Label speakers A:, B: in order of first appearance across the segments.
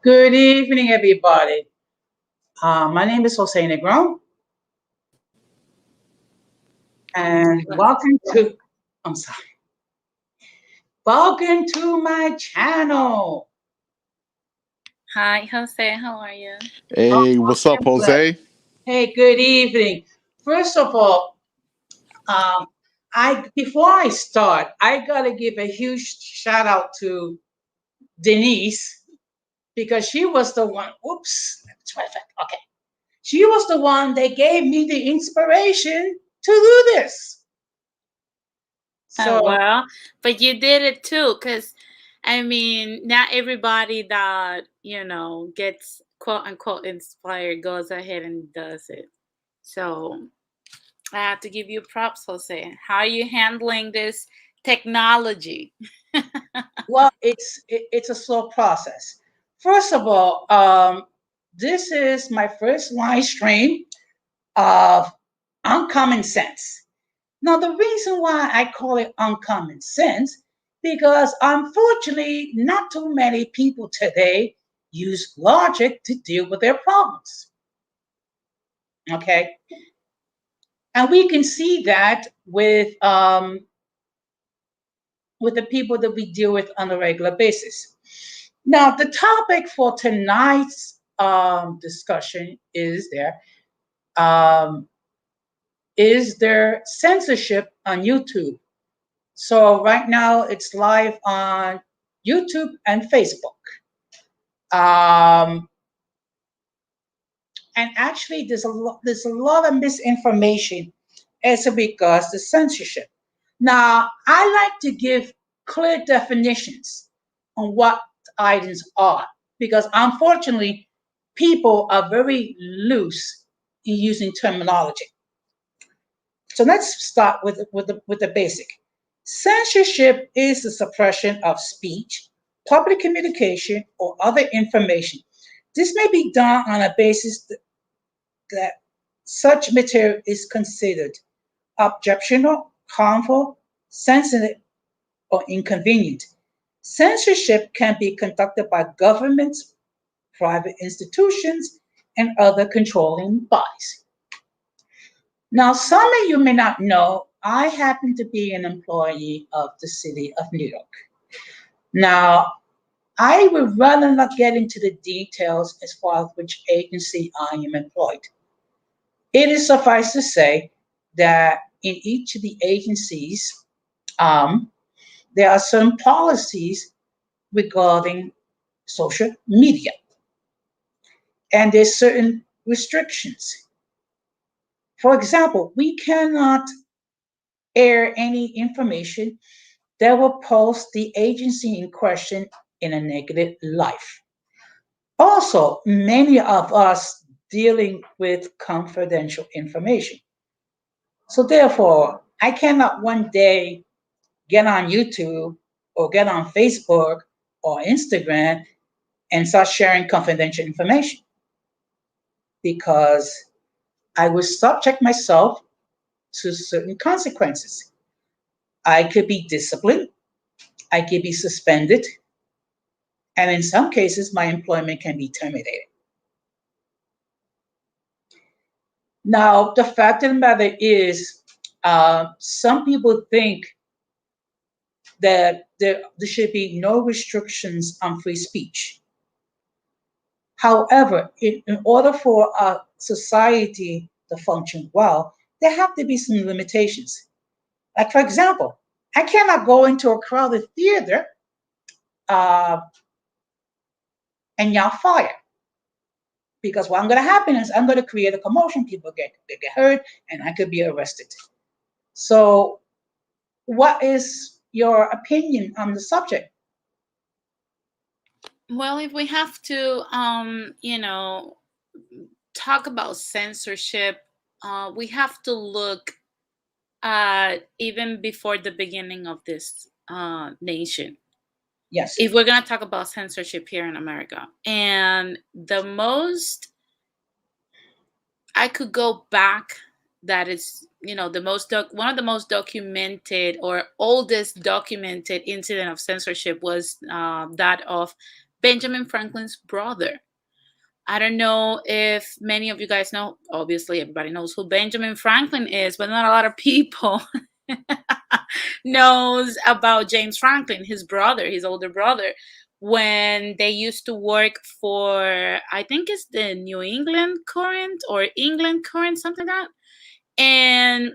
A: Good evening, everybody. My name is Jose Negron, and I'm sorry, welcome to my channel.
B: Hi, Jose. How are you?
C: Hey, what's up, Jose?
A: Hey, good evening. First of all, um, before I start, I gotta give a huge shout out to Denise because she was the one. Oops, okay. She was the one that gave me the inspiration to do this. So
B: Well, but you did it too, because I mean, not everybody that, gets quote unquote inspired goes ahead and does it. So I have to give you props, Jose. How are you handling this technology?
A: well, it's a slow process. First of all, this is my first live stream of uncommon sense. Now, the reason why I call it uncommon sense because unfortunately, not too many people today use logic to deal with their problems. Okay, and we can see that with the people that we deal with on a regular basis. Now, the topic for tonight's discussion um, is there censorship on YouTube? So right now it's live on YouTube and Facebook. Um, and actually, there's a lot of misinformation as regards to censorship. Now, I like to give clear definitions on what items are because unfortunately, people are very loose in using terminology. So let's start with the basic. Censorship is the suppression of speech, public communication, or other information. This may be done on a basis that such material is considered objectionable, harmful, sensitive, or inconvenient. Censorship can be conducted by governments, private institutions, and other controlling bodies. Now, some of you may not know, I happen to be an employee of the city of New York. Now, I would rather not get into the details as far as which agency I am employed. It is suffice to say that in each of the agencies, um, there are some policies regarding social media, and there's certain restrictions. For example, we cannot air any information that will post the agency in question in a negative light. Also, many of us dealing with confidential information. So therefore, I cannot one day get on YouTube or get on Facebook or Instagram and start sharing confidential information because I would subject myself to certain consequences. I could be disciplined, I could be suspended, and in some cases, my employment can be terminated. Now, the fact of the matter is, some people think that there should be no restrictions on free speech. However, in order for a society to function well, there have to be some limitations. Like, for example, I cannot go into a crowded theater uh, and yell fire because what's going to happen is I'm going to create a commotion. People get hurt, and I could be arrested. So, what is your opinion on the subject?
B: Well, if we have to, talk about censorship, we have to look even before the beginning of this nation.
A: Yes.
B: If we're going to talk about censorship here in America, and I could go back, that is, the one of the most documented or oldest documented incident of censorship was that of Benjamin Franklin's brother. I don't know if many of you guys know, obviously, everybody knows who Benjamin Franklin is, but not a lot of people knows about James Franklin, his brother, his older brother, when they used to work for, I think it's the New England Current or England Current, something like that. And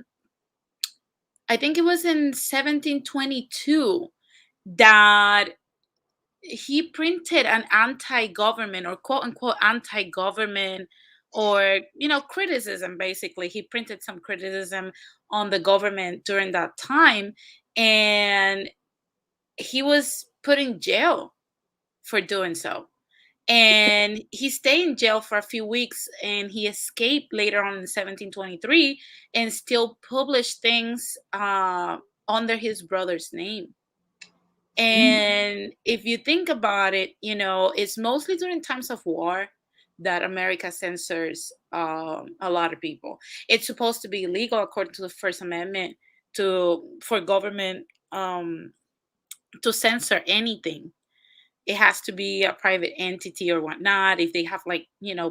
B: I think it was in 1722 that he printed an anti-government or quote unquote anti-government or criticism. Basically, he printed some criticism on the government during that time, and he was put in jail for doing so. And he stayed in jail for a few weeks, and he escaped later on in 1723 and still published things under his brother's name. And if you think about it, it's mostly during times of war that America censors a lot of people. It's supposed to be illegal according to the First Amendment for government to censor anything. It has to be a private entity or whatnot, if they have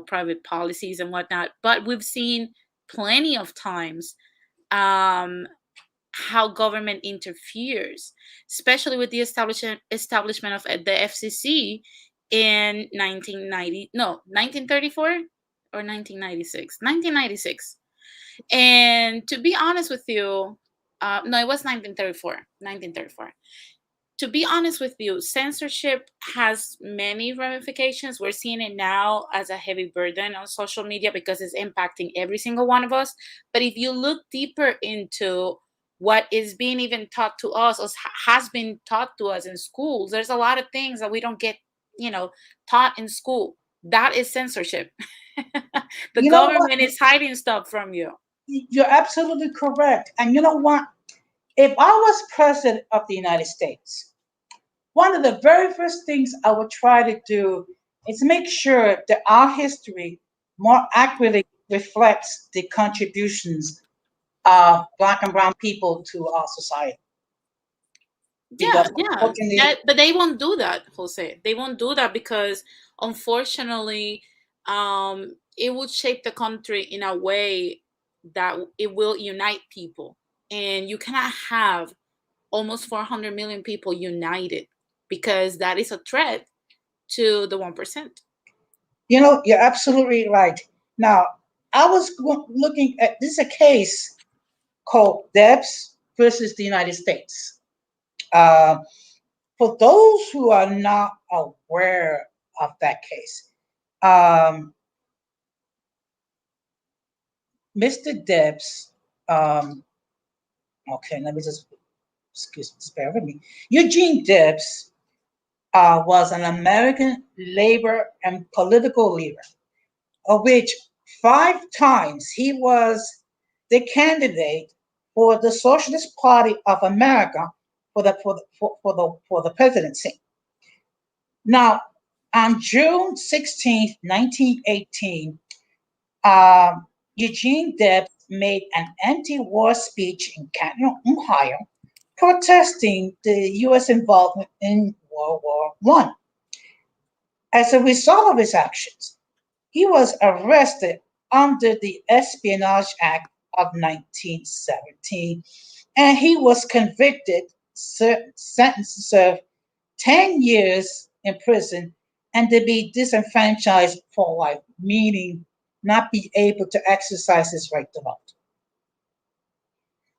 B: private policies and whatnot. But we've seen plenty of times how government interferes, especially with the establishment of the FCC in 1934 or 1996. 1996. And to be honest with you, no, it was 1934. 1934. To be honest with you, censorship has many ramifications. We're seeing it now as a heavy burden on social media because it's impacting every single one of us. But if you look deeper into what is being even taught to us or has been taught to us in schools, there's a lot of things that we don't get, taught in school. That is censorship. The
A: You know what?
B: government is hiding stuff from you.
A: You're absolutely correct. And you know what? If I was president of the United States, one of the very first things I would try to do is make sure that our history more accurately reflects the contributions of Black and Brown people to our society.
B: Yeah,
A: Because
B: yeah.
A: unfortunately,
B: But they won't do that, Jose. They won't do that because unfortunately, it would shape the country in a way that it will unite people. And you cannot have almost 400 million people united because that is a threat to the 1%.
A: you're absolutely right. Now, I was looking at this is a case called Debs versus the United States. Uh, for those who are not aware of that case, um, Mr. Debs, okay, let me just bear with me. Eugene Debs was an American labor and political leader, of which 5 times he was the candidate for the Socialist Party of America for the presidency. Now, on June 16th, 1918, Eugene Debs made an anti-war speech in Canton, Ohio, protesting the U.S. involvement in World War I. As a result of his actions, he was arrested under the Espionage Act of 1917, and he was convicted, sentenced to serve 10 years in prison and to be disenfranchised for life, meaning not be able to exercise his right to vote.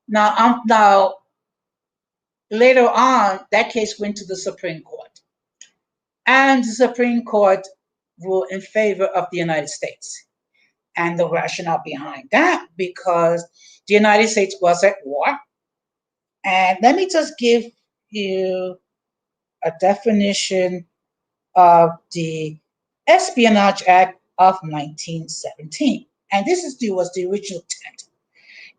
A: Now, later on, that case went to the Supreme Court, and the Supreme Court ruled in favor of the United States. And the rationale behind that, because the United States was at war. And let me just give you a definition of the Espionage Act of 1917. And was the original intent.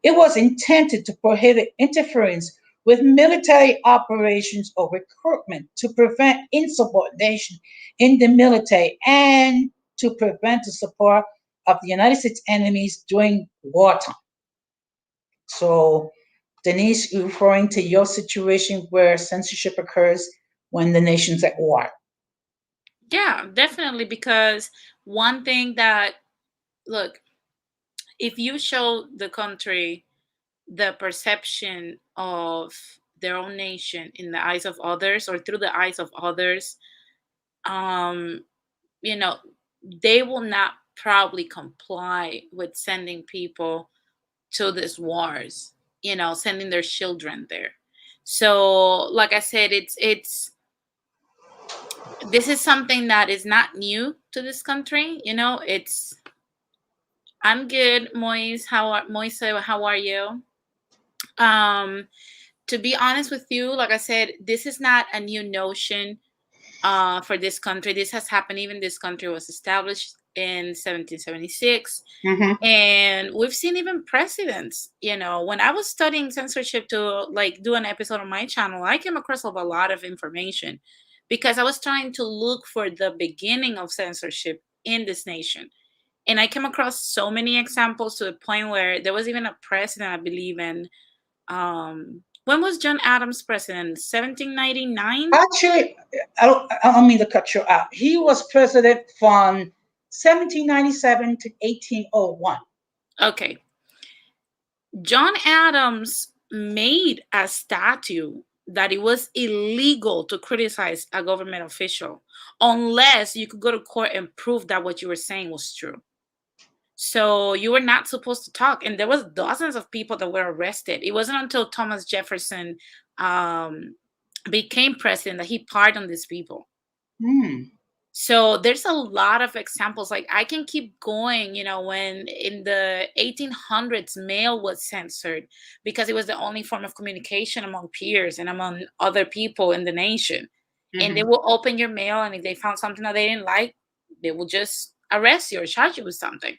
A: It was intended to prohibit interference with military operations or recruitment, to prevent insubordination in the military, and to prevent the support of the United States enemies during wartime. So, Denise, you're referring to your situation where censorship occurs when the nation's at war.
B: Yeah, definitely. Because one thing that, look, if you show the country the perception of their own nation in the eyes of others or through the eyes of others, um, you know, they will not probably comply with sending people to these wars, sending their children there. So, like I said, it's this is something that is not new to this country. It's I'm good, Moise. Moise? How are you? Um, to be honest with you, like I said, this is not a new notion for this country. This has happened. Even this country was established in 1776.
A: Mm-hmm.
B: And we've seen even presidents, when I was studying censorship to like do an episode on my channel, I came across a lot of information because I was trying to look for the beginning of censorship in this nation. And I came across so many examples to the point where there was even a president, I believe, in when was John Adams president? 1799?
A: Actually, I don't mean to cut you out. He was president from 1797 to 1801.
B: Okay. John Adams made a statute that it was illegal to criticize a government official unless you could go to court and prove that what you were saying was true. So you were not supposed to talk, and there was dozens of people that were arrested. It wasn't until Thomas Jefferson um, became president that he pardoned these people.
A: Hmm.
B: So there's a lot of examples. Like I can keep going, when in the 1800s, mail was censored because it was the only form of communication among peers and among other people in the nation. And they
A: Mm-hmm.
B: will open your mail, and if they found something that they didn't like, they will just arrest you or charge you with something.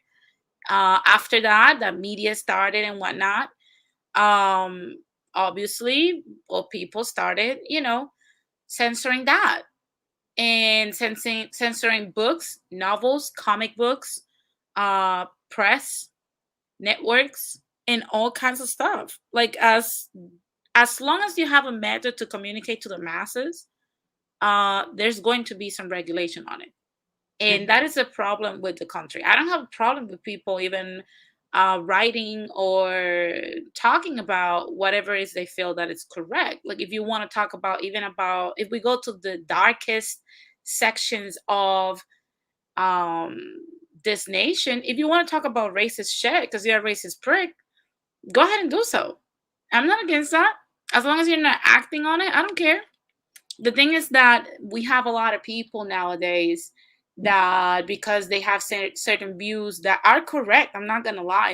B: After that, the media started and whatnot. Um, Obviously, well, people started, censoring that and censoring books, novels, comic books, press, networks, and all kinds of stuff. Like as long as you have a method to communicate to the masses, there's going to be some regulation on it. And
A: Mm-hmm.
B: that is a problem with the country. I don't have a problem with people even writing or talking about whatever is they feel that it's correct. Like if you want to talk about even about if we go to the darkest sections of um, this nation, if you want to talk about racist shit because you're a racist prick, go ahead and do so. I'm not against that. As long as you're not acting on it, I don't care. The thing is that we have a lot of people nowadays that because they have certain views that are correct, I'm not gonna lie,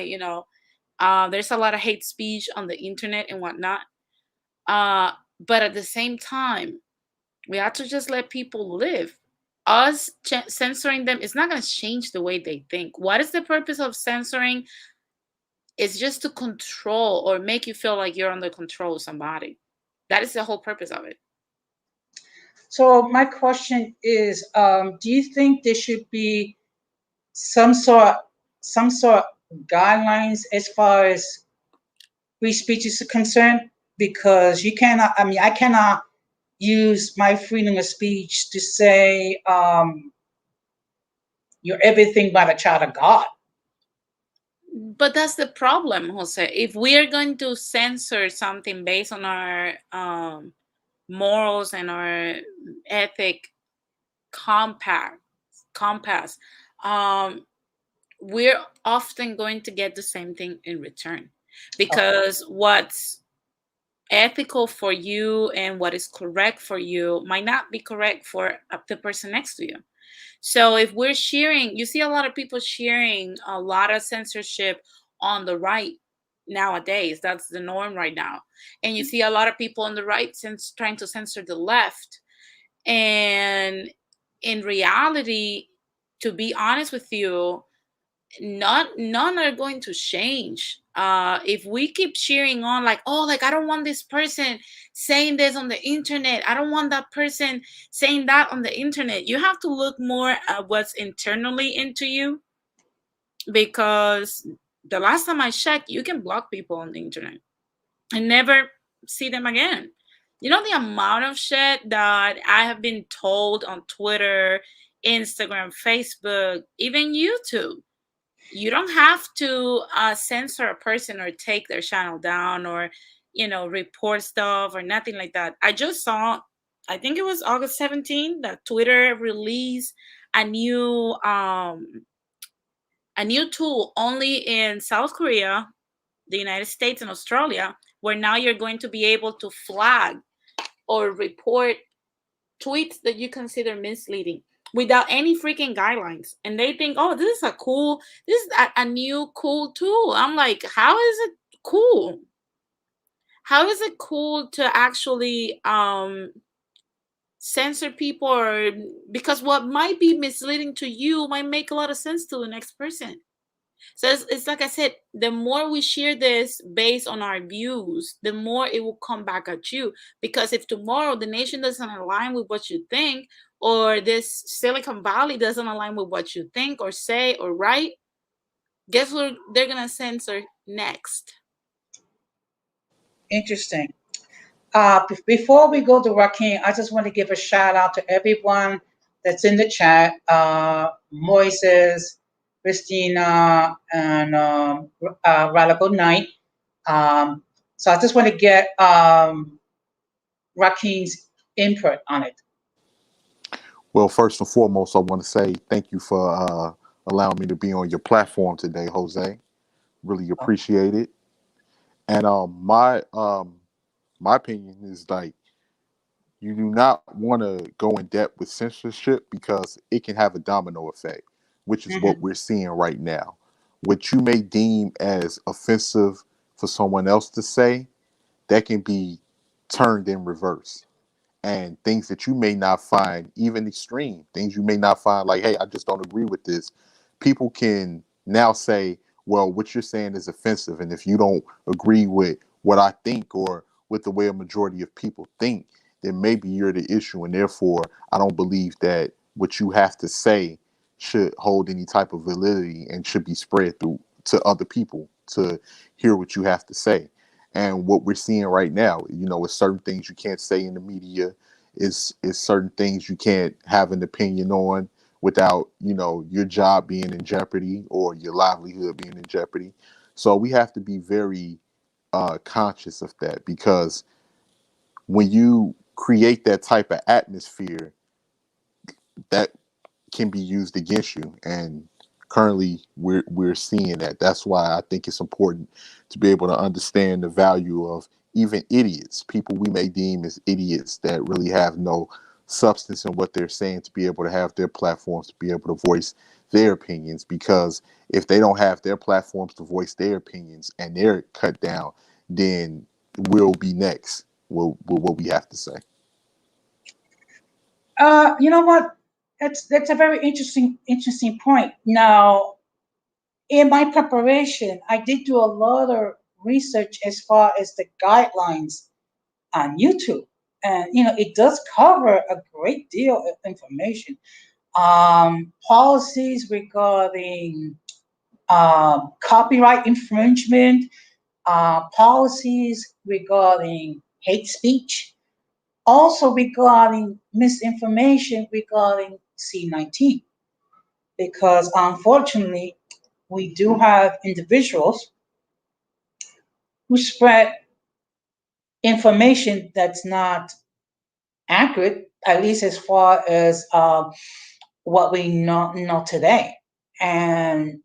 B: there's a lot of hate speech on the internet and whatnot, but at the same time we have to just let people live. Us censoring them is not going to change the way they think. What is the purpose of censoring? It's just to control or make you feel like you're under control of somebody. That is the whole purpose of it.
A: So my question is, do you think there should be some sort some sort of guidelines as far as free speech is concerned? Because you cannot. I mean, I cannot use my freedom of speech to say you're everything but a child of God.
B: But that's the problem, Jose. If we are going to censor something based on our morals and our ethic compass, um, we're often going to get the same thing in return,
A: Okay.
B: because what's ethical for you and what is correct for you might not be correct for the person next to you. So if we're sharing, you see a lot of people sharing a lot of censorship on the right nowadays. That's the norm right now. And you see a lot of people on the right trying to censor the left. And in reality, to be honest with you, none are going to change. If we keep cheering on like, oh, like I don't want this person saying this on the internet, I don't want that person saying that on the internet, you have to look more at what's internally into you. Because the last time I checked, you can block people on the internet and never see them again. You know the amount of shit that I have been told on Twitter Instagram, Facebook, even YouTube. You don't have to censor a person or take their channel down or, report stuff or nothing like that. I just saw, I think it was August 17th, that Twitter released a new tool only in South Korea, the United States, and Australia, where now you're going to be able to flag or report tweets that you consider misleading without any freaking guidelines. And they think, oh, this is a new cool tool. I'm like, how is it cool? How is it cool to actually censor people? Or because what might be misleading to you might make a lot of sense to the next person. So it's like I said, the more we share this based on our views, the more it will come back at you. Because if tomorrow the nation doesn't align with what you think, or this Silicon Valley doesn't align with what you think or say or write, guess what they're going to censor next?
A: Interesting. Before we go to Joaquin, I just want to give a shout out to everyone that's in the chat. Moises, Christina, and Radical Knight. So I just want to get Joaquin's input on it.
C: Well, first and foremost, I want to say thank you for allowing me to be on your platform today, Jose. Really appreciate it. And my opinion is like you do not want to go in depth with censorship because it can have a domino effect, which is what we're seeing right now. What you may deem as offensive for someone else to say, that can be turned in reverse. And things that you may not find even extreme, things you may not find like, hey, I just don't agree with this. People can now say, well, what you're saying is offensive. And if you don't agree with what I think or with the way a majority of people think, then maybe you're the issue. And therefore, I don't believe that what you have to say should hold any type of validity and should be spread through to other people to hear what you have to say. And what we're seeing right now, is certain things you can't say in the media, is certain things you can't have an opinion on without, your job being in jeopardy or your livelihood being in jeopardy. So we have to be very conscious of that, because when you create that type of atmosphere, that can be used against you. And currently we're seeing that. That's why I think it's important to be able to understand the value of even idiots, people we may deem as idiots that really have no substance in what they're saying, to be able to have their platforms, to be able to voice their opinions. Because if they don't have their platforms to voice their opinions and they're cut down, then we'll be next with what we have to say.
A: You know what? That's a very interesting point. Now, in my preparation, I did do a lot of research as far as the guidelines on YouTube, and it does cover a great deal of information. Policies regarding copyright infringement, policies regarding hate speech, also regarding misinformation regarding C-19, because unfortunately, we do have individuals who spread information that's not accurate, at least as far as what we know today. And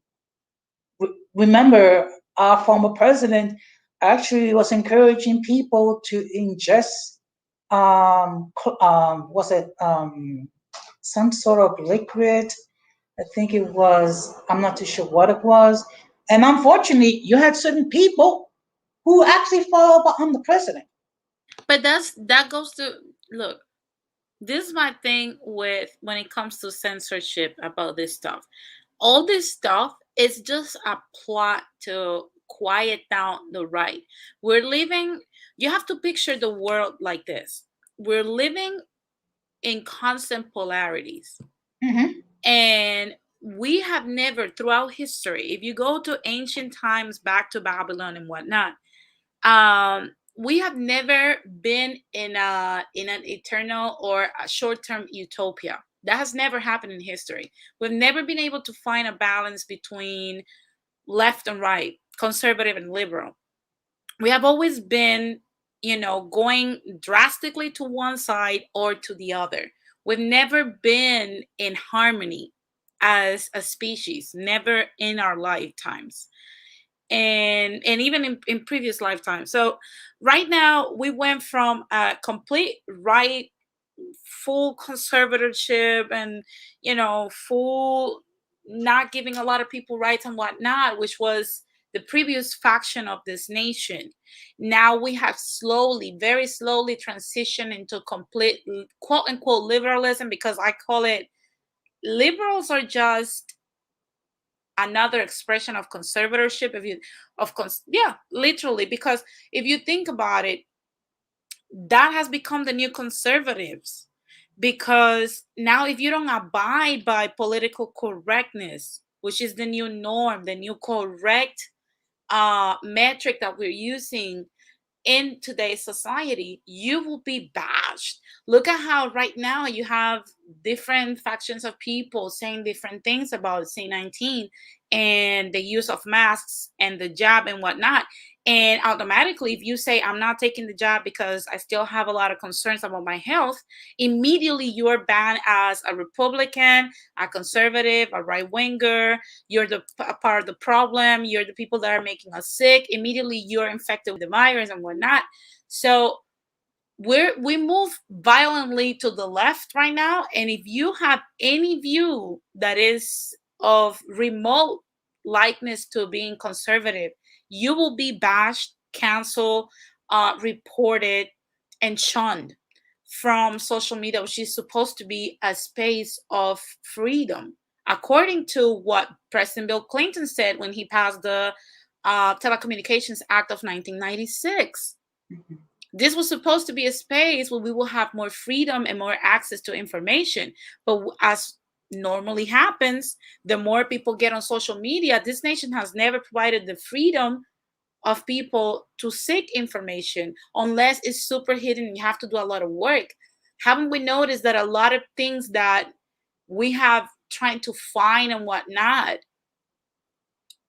A: remember, our former president actually was encouraging people to ingest was it some sort of liquid? I think it was. I'm not too sure what it was. And unfortunately, you had certain people who actually followed on the president.
B: But that goes to, look, this is my thing with when it comes to censorship about this stuff. All this stuff is just a plot to quiet down the right. You have to picture the world like this. We're living in constant polarities. And we have never, throughout history, if you go to ancient times, back to Babylon and whatnot, we have never been in an eternal or a short-term utopia. That has never happened in history. We've never been able to find a balance between left and right, conservative and liberal. We have always been, going drastically to one side or to the other. We've never been in harmony as a species, never in our lifetimes. And even in previous lifetimes. So right now we went from a complete right, full conservatorship, and full not giving a lot of people rights and whatnot, which was the previous faction of this nation. Now we have slowly, very slowly, transitioned into complete quote unquote liberalism, because I call it, liberals are just another expression of conservatorship. If you yeah, literally, because if you think about it, that has become the new conservatives. Because now, if you don't abide by political correctness, which is the new norm, the new correct metric that we're using in today's society, you will be bashed. Look at how right now you have different factions of people saying different things about C-19 and the use of masks and the jab and whatnot. And automatically, if you say, I'm not taking the jab because I still have a lot of concerns about my health, immediately you're banned as a Republican, a conservative, a right winger. You're a part of the problem. You're the people that are making us sick. Immediately you're infected with the virus and whatnot. So we move violently to the left right now. And if you have any view that is of remote likeness to being conservative, you will be bashed, canceled, reported, and shunned from social media, which is supposed to be a space of freedom, according to what President Bill Clinton said when he passed the Telecommunications Act of 1996.
A: Mhm.
B: This was supposed to be a space where we will have more freedom and more access to information. But as normally happens, the more people get on social media, this nation has never provided the freedom of people to seek information unless it's super hidden and you have to do a lot of work. Haven't we noticed that a lot of things that we have trying to find and whatnot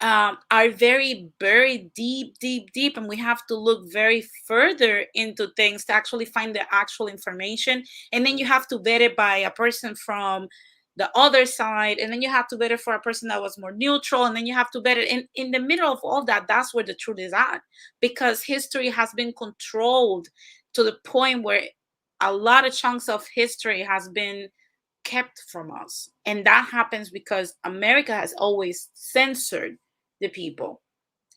B: are very buried deep, deep, deep, and we have to look very further into things to actually find the actual information. And then you have to vet it by a person from the other side, and then you have to vet it for a person that was more neutral, and then you have to vet it in the middle of all that. That's where the truth is at, because history has been controlled to the point where a lot of chunks of history has been kept from us. And that happens because America has always censored the people.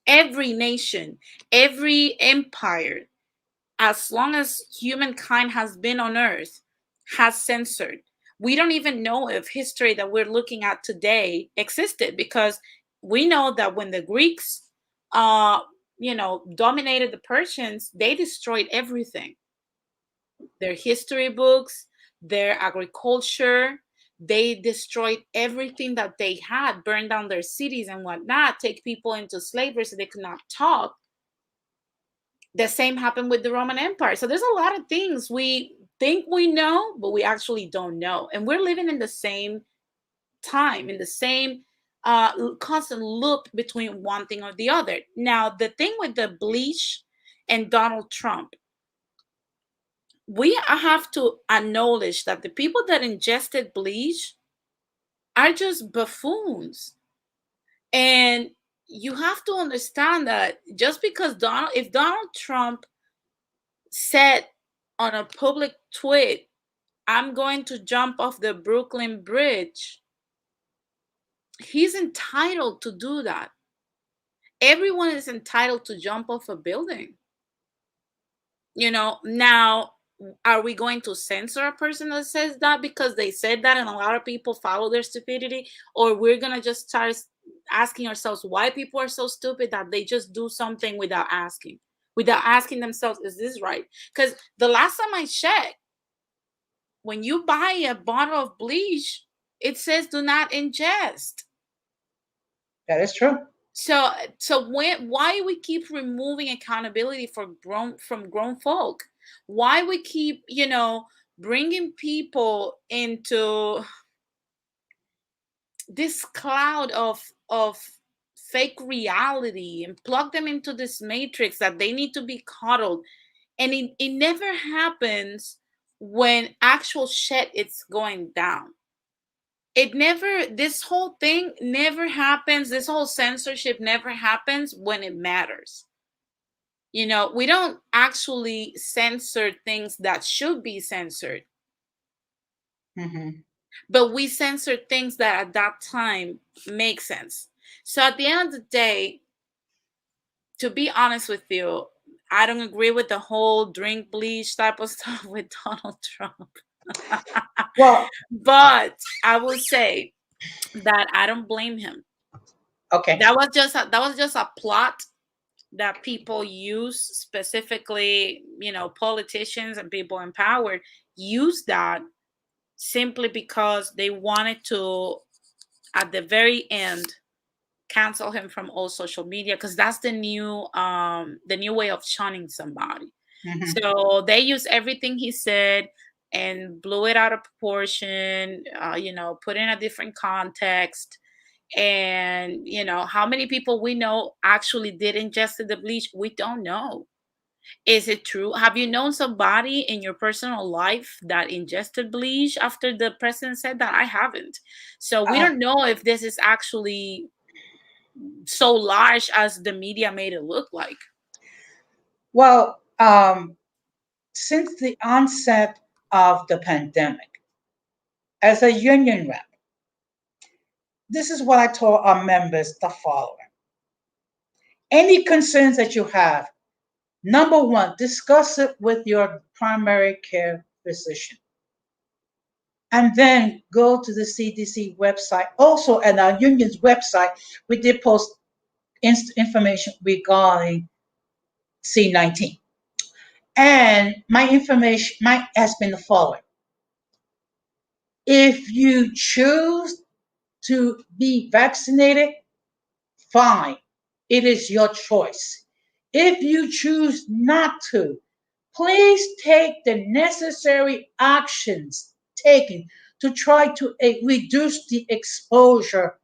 B: Every nation, every empire, as long as humankind has been on earth, has censored. We don't even know if history that we're looking at today existed, because we know that when the Greeks dominated the Persians, they destroyed everything. Their history books, their agriculture. They destroyed everything that they had, burned down their cities and whatnot, take people into slavery so they could not talk. The same happened with the Roman Empire. So there's a lot of things we think we know, but we actually don't know. And we're living in the same time, in the same constant loop between one thing or the other. Now, the thing with the bleach and Donald Trump, we have to acknowledge that the people that ingested bleach are just buffoons. And you have to understand that just because if Donald Trump said on a public tweet, I'm going to jump off the Brooklyn Bridge, he's entitled to do that. Everyone is entitled to jump off a building. Now, are we going to censor a person that says that because they said that and a lot of people follow their stupidity? Or we're going to just start asking ourselves why people are so stupid that they just do something without asking themselves, is this right? Because the last time I checked, when you buy a bottle of bleach, it says do not ingest.
A: That is true.
B: So why we keep removing accountability from grown folk? Why we keep bringing people into this cloud of fake reality and plug them into this matrix that they need to be coddled, and it never happens when actual shit is going down. It never, this whole thing never happens, this whole censorship never happens when it matters. You know, we don't actually censor things that should be censored, but we censor things that at that time make sense. So at the end of the day, to be honest with you, I don't agree with the whole drink bleach type of stuff with Donald Trump.
A: Well,
B: But I will say that I don't blame him.
A: okay.
B: That was just a plot that people use, specifically, you know, politicians and people in power use that simply because they wanted to, at the very end, cancel him from all social media, because that's the new way of shunning somebody. So they use everything he said and blew it out of proportion, you know, put in a different context. And you know, how many people we know actually did ingest the bleach? We don't know. Is it true? Have you known somebody in your personal life that ingested bleach after the president said that? I haven't. So we
A: Uh,
B: don't know if this is actually so large as the media made it look like.
A: well, since the onset of the pandemic, as a union rep, this is what I told our members the following. Any concerns that you have, number one, discuss it with your primary care physician. And then go to the CDC website. Also, at our union's website, we did post information regarding C19. And my information has been the following. If you choose to be vaccinated, fine. It is your choice. If you choose not to, please take the necessary actions taken to try to reduce the exposure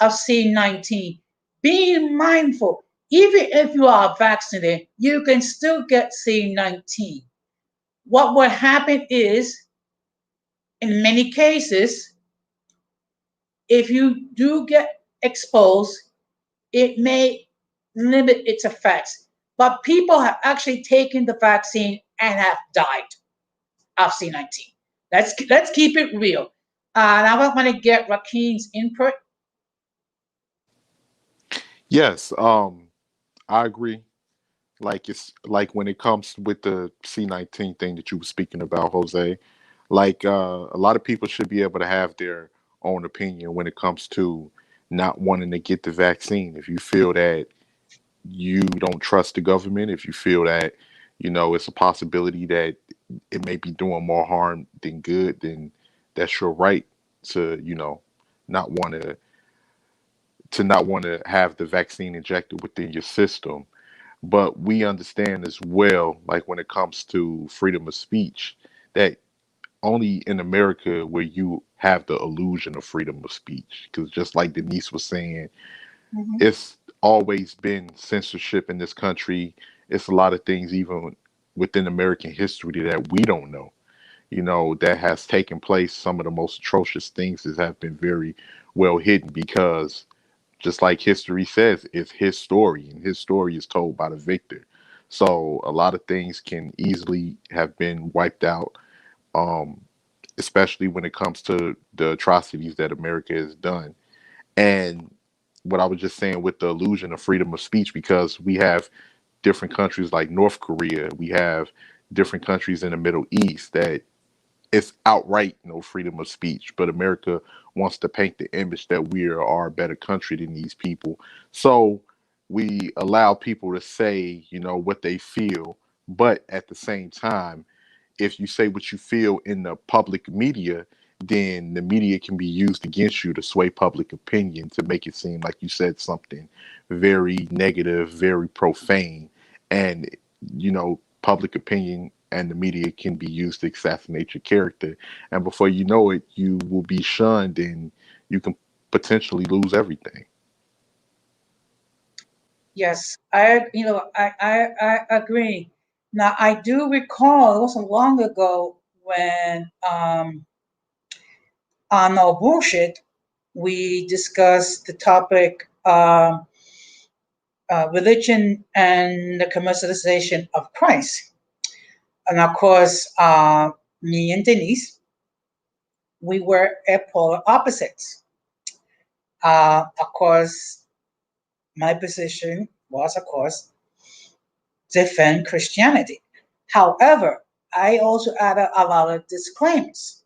A: of C19. Being mindful, even if you are vaccinated, you can still get C19. What would happen is, in many cases, if you do get exposed, it may limit its effects. But people have actually taken the vaccine and have died of C19. Let's keep it real. And I want to get Joaquin's input.
C: Yes, I agree. Like it's like when it comes with the C19 thing that you were speaking about, Jose. Like a lot of people should be able to have their own opinion when it comes to not wanting to get the vaccine. If you feel that you don't trust the government, if you feel that it's a possibility that it may be doing more harm than good, then that's your right to not want to have the vaccine injected within your system. But we understand as well, like when it comes to freedom of speech, that only in America where you have the illusion of freedom of speech. Because just like Denise was saying,
A: Mhm.
C: it's always been censorship in this country. It's a lot of things, even within American history, that we don't know, that has taken place. Some of the most atrocious things that have been very well hidden because just like history says, it's his story, and his story is told by the victor. So a lot of things can easily have been wiped out, um, especially when it comes to the atrocities that America has done. And what I was just saying with the illusion of freedom of speech, because we have different countries like North Korea, we have different countries in the Middle East that it's outright no freedom of speech, but America wants to paint the image that we are a better country than these people. So we allow people to say, what they feel, but at the same time, if you say what you feel in the public media, then the media can be used against you to sway public opinion to make it seem like you said something very negative, very profane. And, public opinion and the media can be used to assassinate your character. And before you know it, you will be shunned and you can potentially lose everything.
A: Yes, I agree. Now I do recall it wasn't long ago when on No Bullshit we discussed the topic religion and the commercialization of Christ. And of course, me and Denise, we were at polar opposites. Of course, my position was, of course, defend Christianity. However, I also added a lot of disclaimers.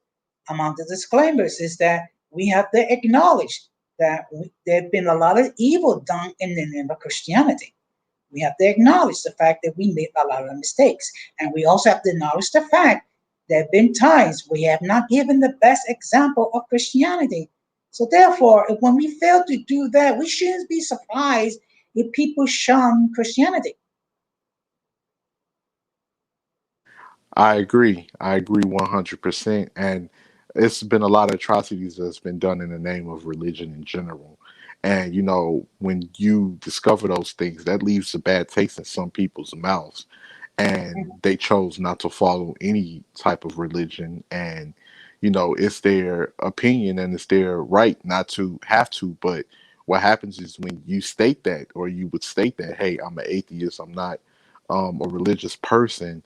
A: Among the disclaimers is that we have to acknowledge that there have been a lot of evil done in the name of Christianity. We have to acknowledge the fact that we made a lot of mistakes. And we also have to acknowledge the fact there have been times we have not given the best example of Christianity. So therefore, when we fail to do that, we shouldn't be surprised if people shun Christianity.
C: I agree. I agree 100%. And it's been a lot of atrocities that's been done in the name of religion in general. And, when you discover those things, that leaves a bad taste in some people's mouths. And they chose not to follow any type of religion. And, it's their opinion and it's their right not to have to. But what happens is when you state that, or you would state that, hey, I'm an atheist, I'm not a religious person,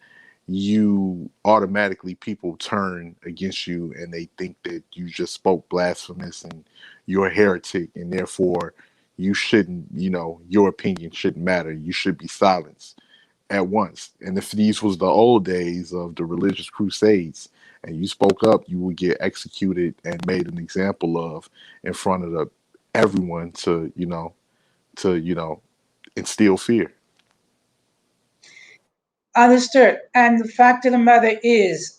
C: you automatically, people turn against you and they think that you just spoke blasphemous and you're a heretic, and therefore you shouldn't, your opinion shouldn't matter, you should be silenced at once. And if these was the old days of the religious crusades and you spoke up, you would get executed and made an example of in front of everyone to instill fear.
A: Understood. And the fact of the matter is,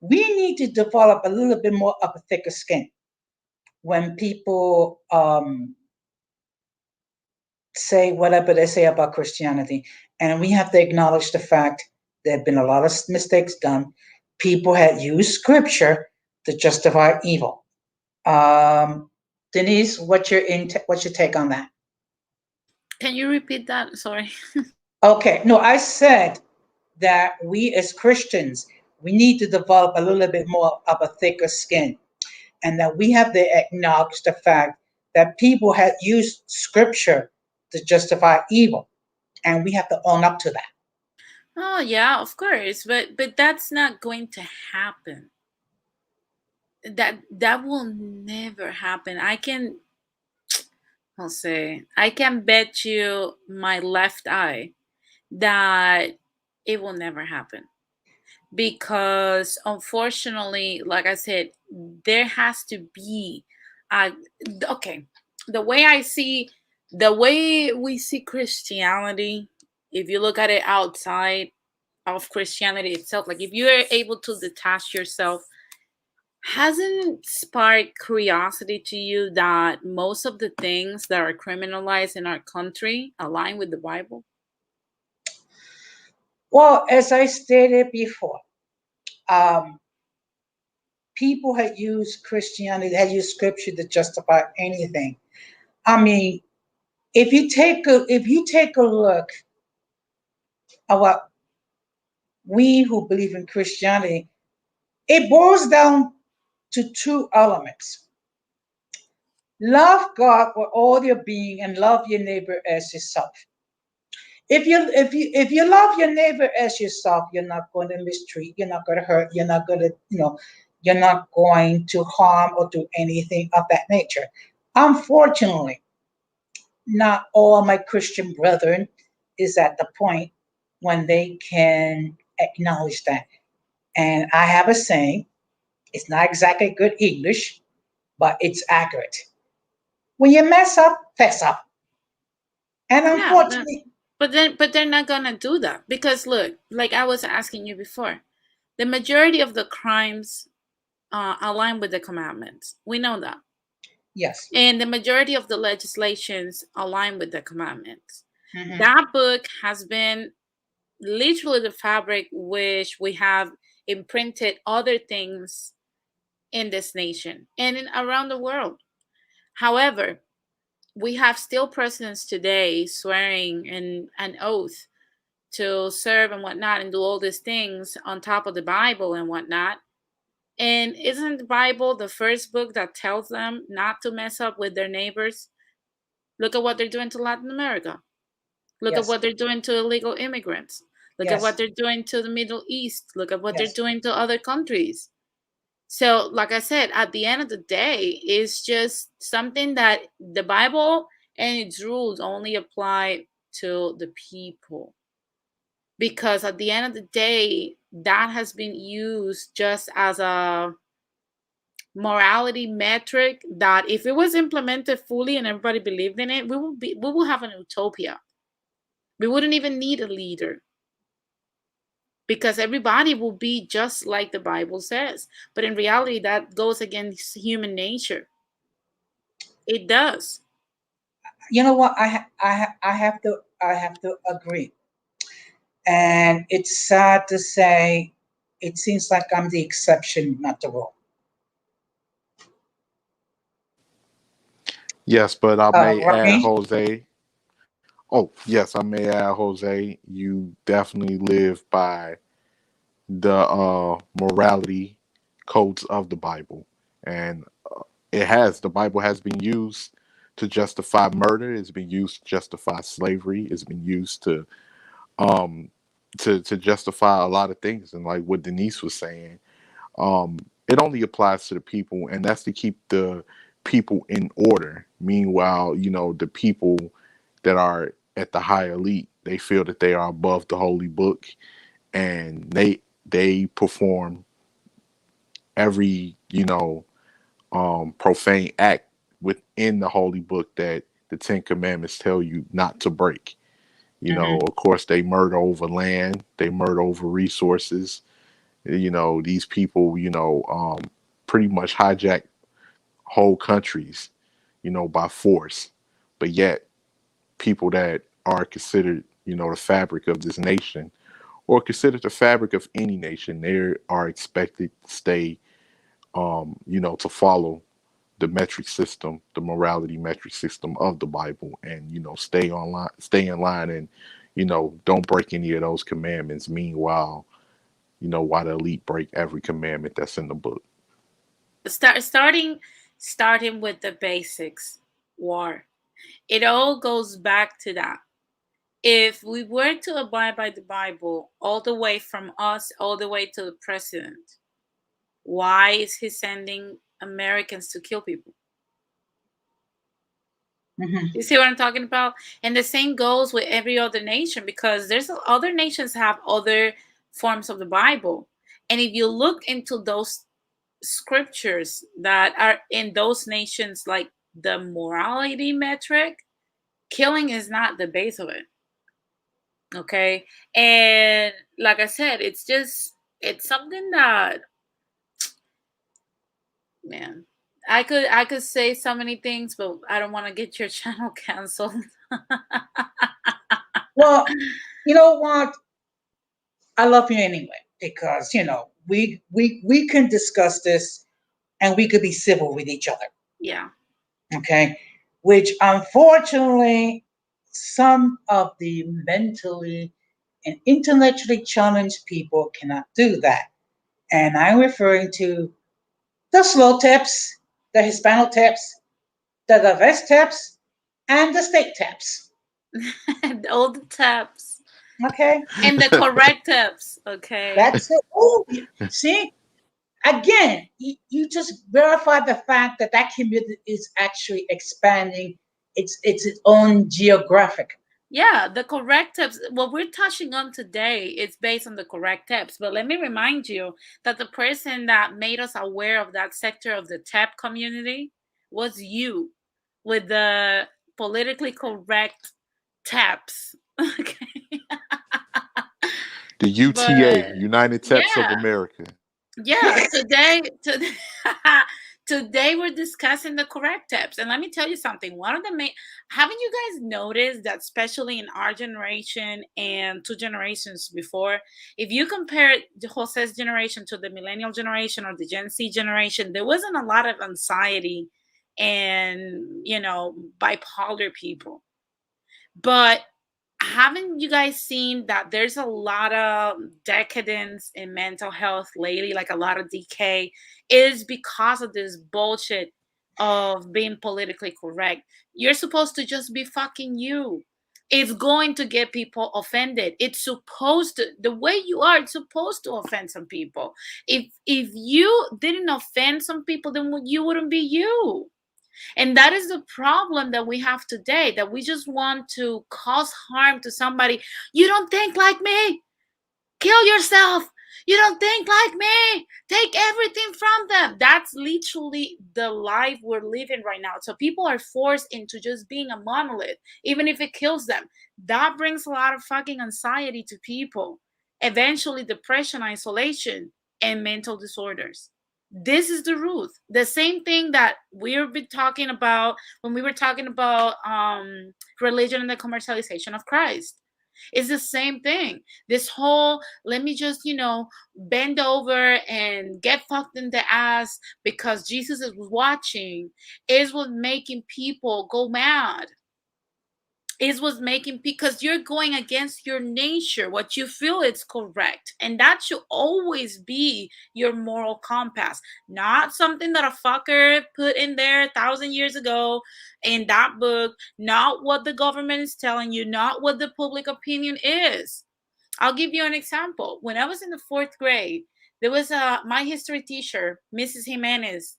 A: we need to develop a little bit more of a thicker skin when people say whatever they say about Christianity. And we have to acknowledge the fact there have been a lot of mistakes done. People had used scripture to justify evil. Denise, what's your take on that?
B: Can you repeat that? Sorry.
A: Okay, no, I said that we as Christians, we need to develop a little bit more of a thicker skin, and that we have to acknowledge the fact that people had used scripture to justify evil, and we have to own up to that.
B: Oh yeah, of course, but that's not going to happen. That will never happen. I'll say I can bet you my left eye that it will never happen, because unfortunately, like I said, there has to be a okay, the way I see the way we see Christianity, if you look at it outside of Christianity itself, like if you are able to detach yourself, hasn't sparked curiosity to you that most of the things that are criminalized in our country align with the Bible?
A: Well, as I stated before, um, people had used Christianity, had used scripture to justify anything. I mean, if you take a look at what we who believe in Christianity, it boils down to two elements: love God with all your being and love your neighbor as yourself. If you love your neighbor as yourself, you're not going to mistreat, you're not going to hurt, you're not going to harm or do anything of that nature. Unfortunately, not all my Christian brethren is at the point when they can acknowledge that. And I have a saying, it's not exactly good English, but it's accurate. When you mess up, fess up. And
B: Yeah,
A: unfortunately,
B: but they're not gonna do that, because look, like I was asking you before, the majority of the crimes align with the commandments. We know that,
A: yes.
B: and the majority of the legislations align with the commandments.
A: Mhm.
B: That book has been literally the fabric which we have imprinted other things in this nation and around the world. However, we have still presidents today swearing an oath to serve and whatnot and do all these things on top of the Bible and whatnot. And isn't the Bible the first book that tells them not to mess up with their neighbors? Look at what they're doing to Latin America. Look at
A: Yes.
B: what they're doing to illegal immigrants. Look at what
A: Yes.
B: they're doing to the Middle East. Look at what they're
A: Yes.
B: doing to other countries. So, like I said, at the end of the day, it's just something that the Bible and its rules only apply to the people. Because at the end of the day, that has been used just as a morality metric that if it was implemented fully and everybody believed in it, we will have an utopia. We wouldn't even need a leader because everybody will be just like the Bible says. But in reality, that goes against human nature. It does.
A: You know what? I have to agree. And it's sad to say, it seems like I'm the exception, not the rule.
C: Yes, but I may add,
A: Raheem?
C: Jose. Oh, yes, I may add, Jose. You definitely live by the morality codes of the Bible, and the Bible has been used to justify murder. It's been used to justify slavery. It's been used um to justify a lot of things. And like what Denise was saying, um, it only applies to the people, and that's to keep the people in order. Meanwhile, the people that are at the high elite, they feel that they are above the holy book, and they perform every profane act within the holy book that the Ten Commandments tell you not to break.
A: Hmm.
C: Of course, they murder over land, they murder over resources. These people, pretty much hijack whole countries, by force. But yet, people that are considered, the fabric of this nation, or considered the fabric of any nation, they are expected to stay, to follow the metric system, the morality metric system of the Bible, and stay in line, and don't break any of those commandments. Meanwhile, why the elite break every commandment that's in the book.
B: Starting with the basics. War. It all goes back to that. If we were to abide by the Bible all the way from us all the way to the president, why is he sending Americans to kill people?
A: Hmm.
B: You see what I'm talking about? And the same goes with every other nation because there's other nations have other forms of the Bible. And if you look into those scriptures that are in those nations, like the morality metric, killing is not the base of it. Okay. And like I said, it's something that, man, I could say so many things, but I don't want to get your channel canceled.
A: Well, you know what? I love you anyway because we can discuss this and we could be civil with each other.
B: Yeah.
A: Okay, which unfortunately some of the mentally and intellectually challenged people cannot do that. And I'm referring to the slow tips, the Hispano tips, the diverse tips, and the state tips.
B: And all the taps.
A: Okay,
B: And the correct taps. Okay.
A: that's it. Oh, see, again, you just verify the fact that that community is actually expanding its own geographic.
B: Yeah, the correct tips. What we're touching on today is based on the correct tips. But let me remind you that the person that made us aware of that sector of the TEP community was you with the politically correct taps. Okay.
C: The UTA,
B: But
C: United Taps of
B: yeah,
C: America.
B: yeah, today Today we're discussing the correct tips. And let me tell you something. One of the main, haven't you guys noticed that especially in our generation and two generations before, if you compare Jose's generation to the millennial generation or the Gen Z generation, there wasn't a lot of anxiety and, bipolar people. But haven't you guys seen that there's a lot of decadence in mental health lately, like a lot of decay, is because of this bullshit of being politically correct? You're supposed to just be fucking you. It's going to get people offended. It's supposed to, the way you are, it's supposed to offend some people. If you didn't offend some people, then you wouldn't be you. And that is the problem that we have today, that we just want to cause harm to somebody. You don't think like me. Kill yourself. You don't think like me. Take everything from them. That's literally the life we're living right now. So people are forced into just being a monolith, even if it kills them. That brings a lot of fucking anxiety to people. Eventually, depression, isolation, and mental disorders. This is the root. The same thing that we've been talking about when we were talking about religion and the commercialization of Christ. It's the same thing. This whole, let me just, bend over and get fucked in the ass because Jesus is watching, is what making people go mad. Is what's making, because you're going against your nature, what you feel is correct, and that should always be your moral compass, not something that a fucker put in there 1,000 years ago in that book, not what the government is telling you, not what the public opinion is. I'll give you an example. When I was in the 4th grade, there was my history teacher, Mrs. Jimenez,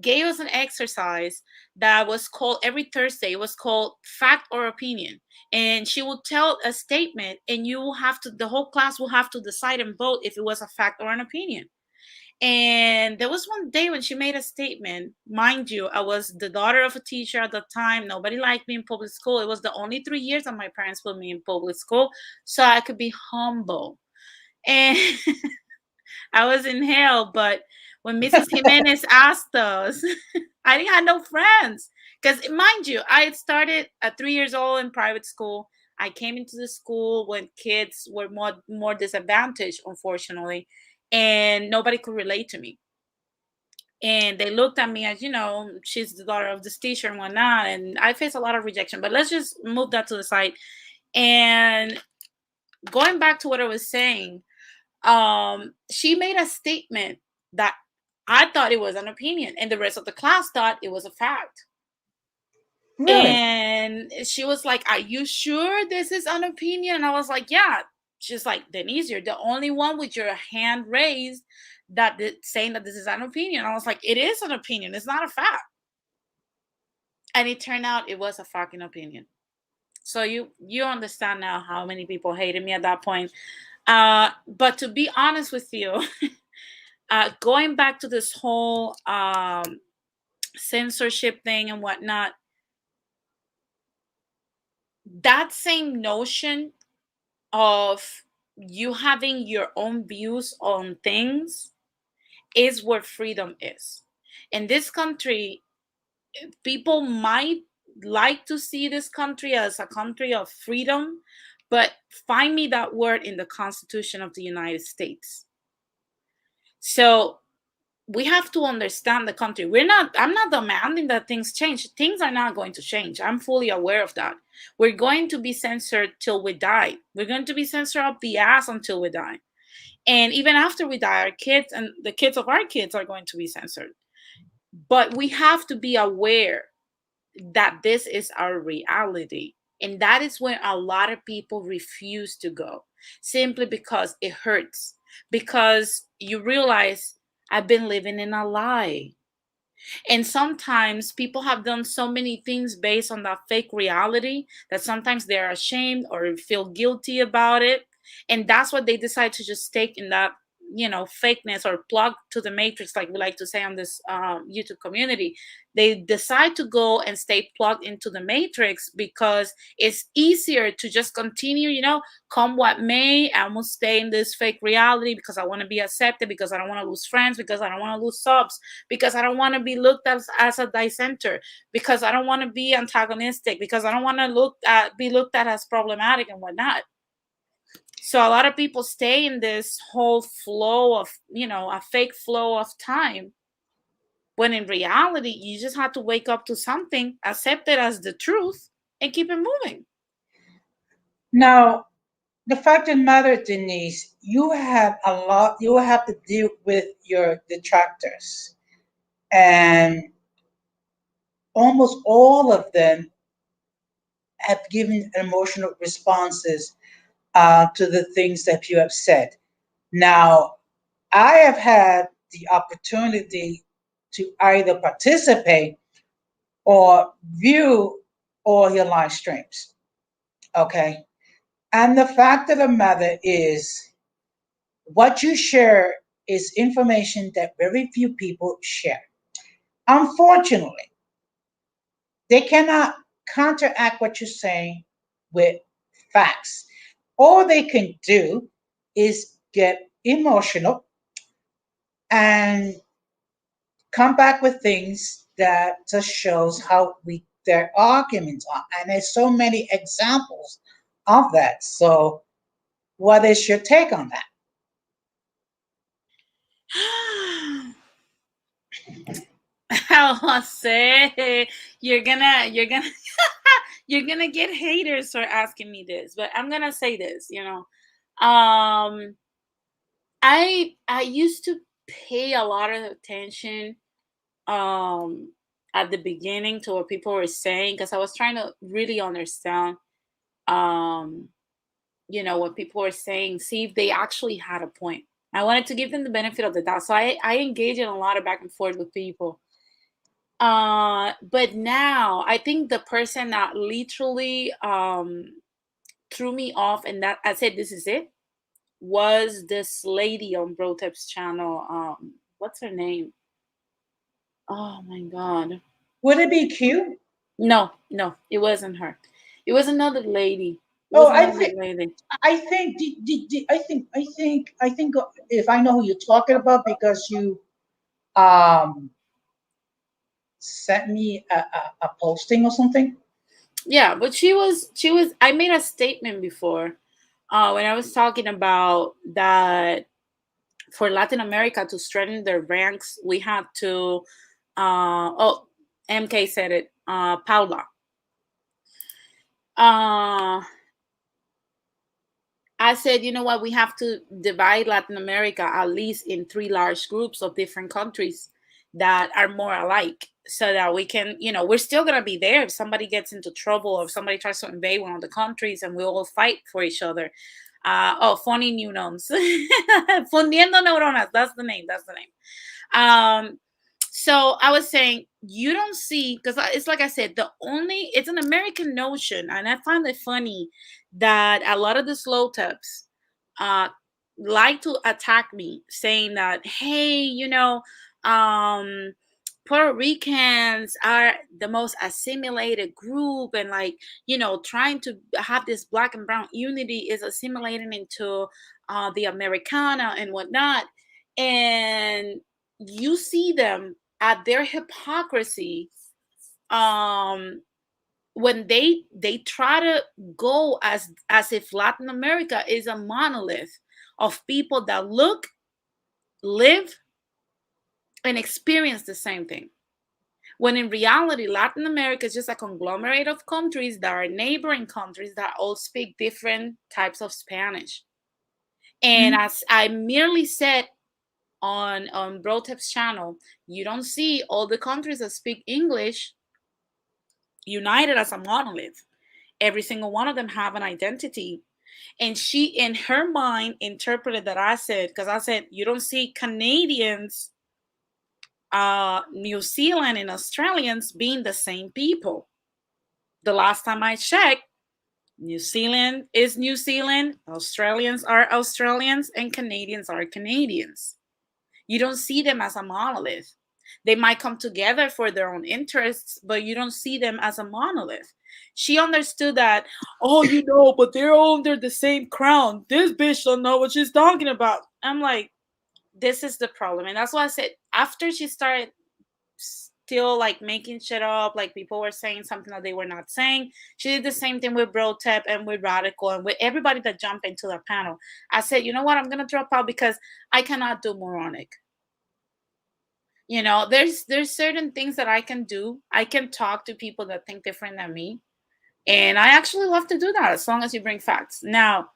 B: gave us an exercise that was called, every Thursday, it was called fact or opinion. And she will tell a statement, and you will have to, the whole class will have to decide and vote if it was a fact or an opinion. And there was one day when she made a statement. Mind you, I was the daughter of a teacher at the time. Nobody liked me in public school. It was the only 3 years that my parents put me in public school so I could be humble. And I was in hell. But when Mrs. Jimenez asked us, I didn't have no friends. Because mind you, I had started at 3 years old in private school. I came into the school when kids were more disadvantaged, unfortunately, and nobody could relate to me. And they looked at me as, she's the daughter of this teacher and whatnot. And I faced a lot of rejection. But let's just move that to the side. And going back to what I was saying, she made a statement that I thought it was an opinion, and the rest of the class thought it was a fact.
A: Really?
B: And she was like, "Are you sure this is an opinion?" And I was like, "Yeah." She's like, "Denise, you're the only one with your hand raised that saying that this is an opinion." I was like, "It is an opinion. It's not a fact." And it turned out it was a fucking opinion. So you understand now how many people hated me at that point. But to be honest with you, going back to this whole censorship thing and whatnot, that same notion of you having your own views on things is where freedom is. In this country, people might like to see this country as a country of freedom, but find me that word in the Constitution of the United States. So we have to understand the country. I'm not demanding that things change. Things are not going to change. I'm fully aware of that. We're going to be censored till we die. We're going to be censored up the ass until we die. And even after we die, our kids and the kids of our kids are going to be censored. But we have to be aware that this is our reality. And that is when a lot of people refuse to go, simply because it hurts. Because you realize, I've been living in a lie. And sometimes people have done so many things based on that fake reality that sometimes they're ashamed or feel guilty about it. And that's what they decide to just stake in that fakeness or plugged to the matrix, like we like to say on this YouTube community. They decide to go and stay plugged into the matrix because it's easier to just continue, come what may. I will stay in this fake reality because I want to be accepted, because I don't want to lose friends, because I don't want to lose subs, because I don't want to be looked at as a dissenter, because I don't want to be antagonistic, because I don't want to be looked at as problematic and whatnot. So a lot of people stay in this whole flow of, a fake flow of time, when in reality, you just have to wake up to something, accept it as the truth, and keep it moving.
A: Now, the fact of the matter, Denise, you have to deal with your detractors. And almost all of them have given emotional responses to the things that you have said. Now, I have had the opportunity to either participate or view all your live streams. Okay. And the fact of the matter is, what you share is information that very few people share. Unfortunately, they cannot counteract what you're saying with facts. All they can do is get emotional and come back with things that just shows how weak their arguments are. And there's so many examples of that. So what is your take on that?
B: I'll say you're gonna you're gonna get haters for asking me this, but I'm gonna say this. I used to pay a lot of attention at the beginning to what people were saying, because I was trying to really understand what people were saying, see if they actually had a point. I wanted to give them the benefit of the doubt, so I engage in a lot of back and forth with people. But now I think the person that literally threw me off, and that I said this is it, was this lady on Brotep's channel. What's her name? Oh my god.
A: Would it be cute?
B: No, it wasn't her. It was another lady. It
A: Oh,
B: was another lady.
A: I think, I think if I know who you're talking about, because you um sent me a posting or something.
B: Yeah, but she was I made a statement before, when I was talking about that for Latin America to strengthen their ranks, we had to MK said it, Paula. I said, you know what, we have to divide Latin America at least in 3 large groups of different countries that are more alike, so that we can, we're still going to be there if somebody gets into trouble, or if somebody tries to invade one of the countries, and we all fight for each other. Funny neurons. Fundiendo neuronas. That's the name. So I was saying, you don't see, because it's like I said, it's an American notion, and I find it funny that a lot of the slow tips like to attack me, saying that, hey, um Puerto Ricans are the most assimilated group, and like, trying to have this black and brown unity is assimilating into the Americana and whatnot. And you see them at their hypocrisy, when they try to go as if Latin America is a monolith of people that look, live, and experience the same thing, when in reality Latin America is just a conglomerate of countries that are neighboring countries that all speak different types of Spanish. And
A: Mhm.
B: as I merely said on Brotep's channel, you don't see all the countries that speak English united as a monolith. Every single one of them have an identity. And she, in her mind, interpreted that I said, because I said, you don't see Canadians, New Zealand, and Australians being the same people. The last time I checked, New Zealand is New Zealand, Australians are Australians, and Canadians are Canadians. You don't see them as a monolith. They might come together for their own interests, but you don't see them as a monolith. She understood that, oh, but they're all under the same crown. This bitch don't know what she's talking about. I'm like, this is the problem. And that's why I said, after she started still like making shit up, like people were saying something that they were not saying, she did the same thing with Brotep and with Radical and with everybody that jumped into the panel. I said, you know what, I'm gonna drop out because I cannot do moronic. There's certain things that I can do. I can talk to people that think different than me, and I actually love to do that as long as you bring facts. Now,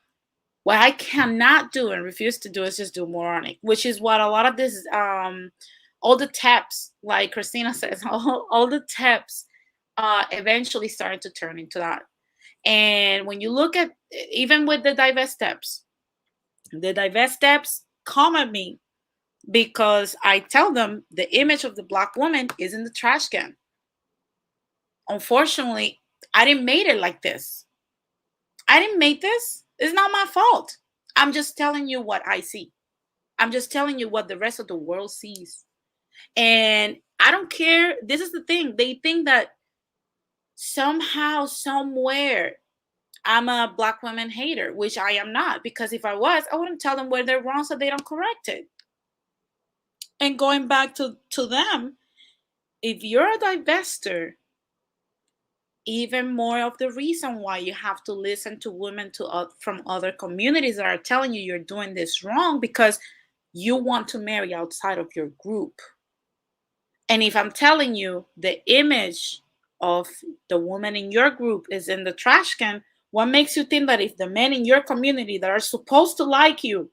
B: what I cannot do and refuse to do is just do moronic, which is what a lot of this all the taps, like Christina says, all the taps eventually started to turn into that. And when you look at, even with the divest steps come at me because I tell them the image of the Black woman is in the trash can. Unfortunately, I didn't make it like this. I didn't make this. It's not my fault. I'm just telling you what I see. I'm just telling you what the rest of the world sees. And I don't care. This is the thing. They think that somehow, somewhere, I'm a Black woman hater, which I am not. Because if I was, I wouldn't tell them where they're wrong so they don't correct it. And going back to them, if you're a divester, even more of the reason why you have to listen to women from other communities that are telling you you're doing this wrong, because you want to marry outside of your group. And if I'm telling you the image of the woman in your group is in the trash can, what makes you think that if the men in your community that are supposed to like you,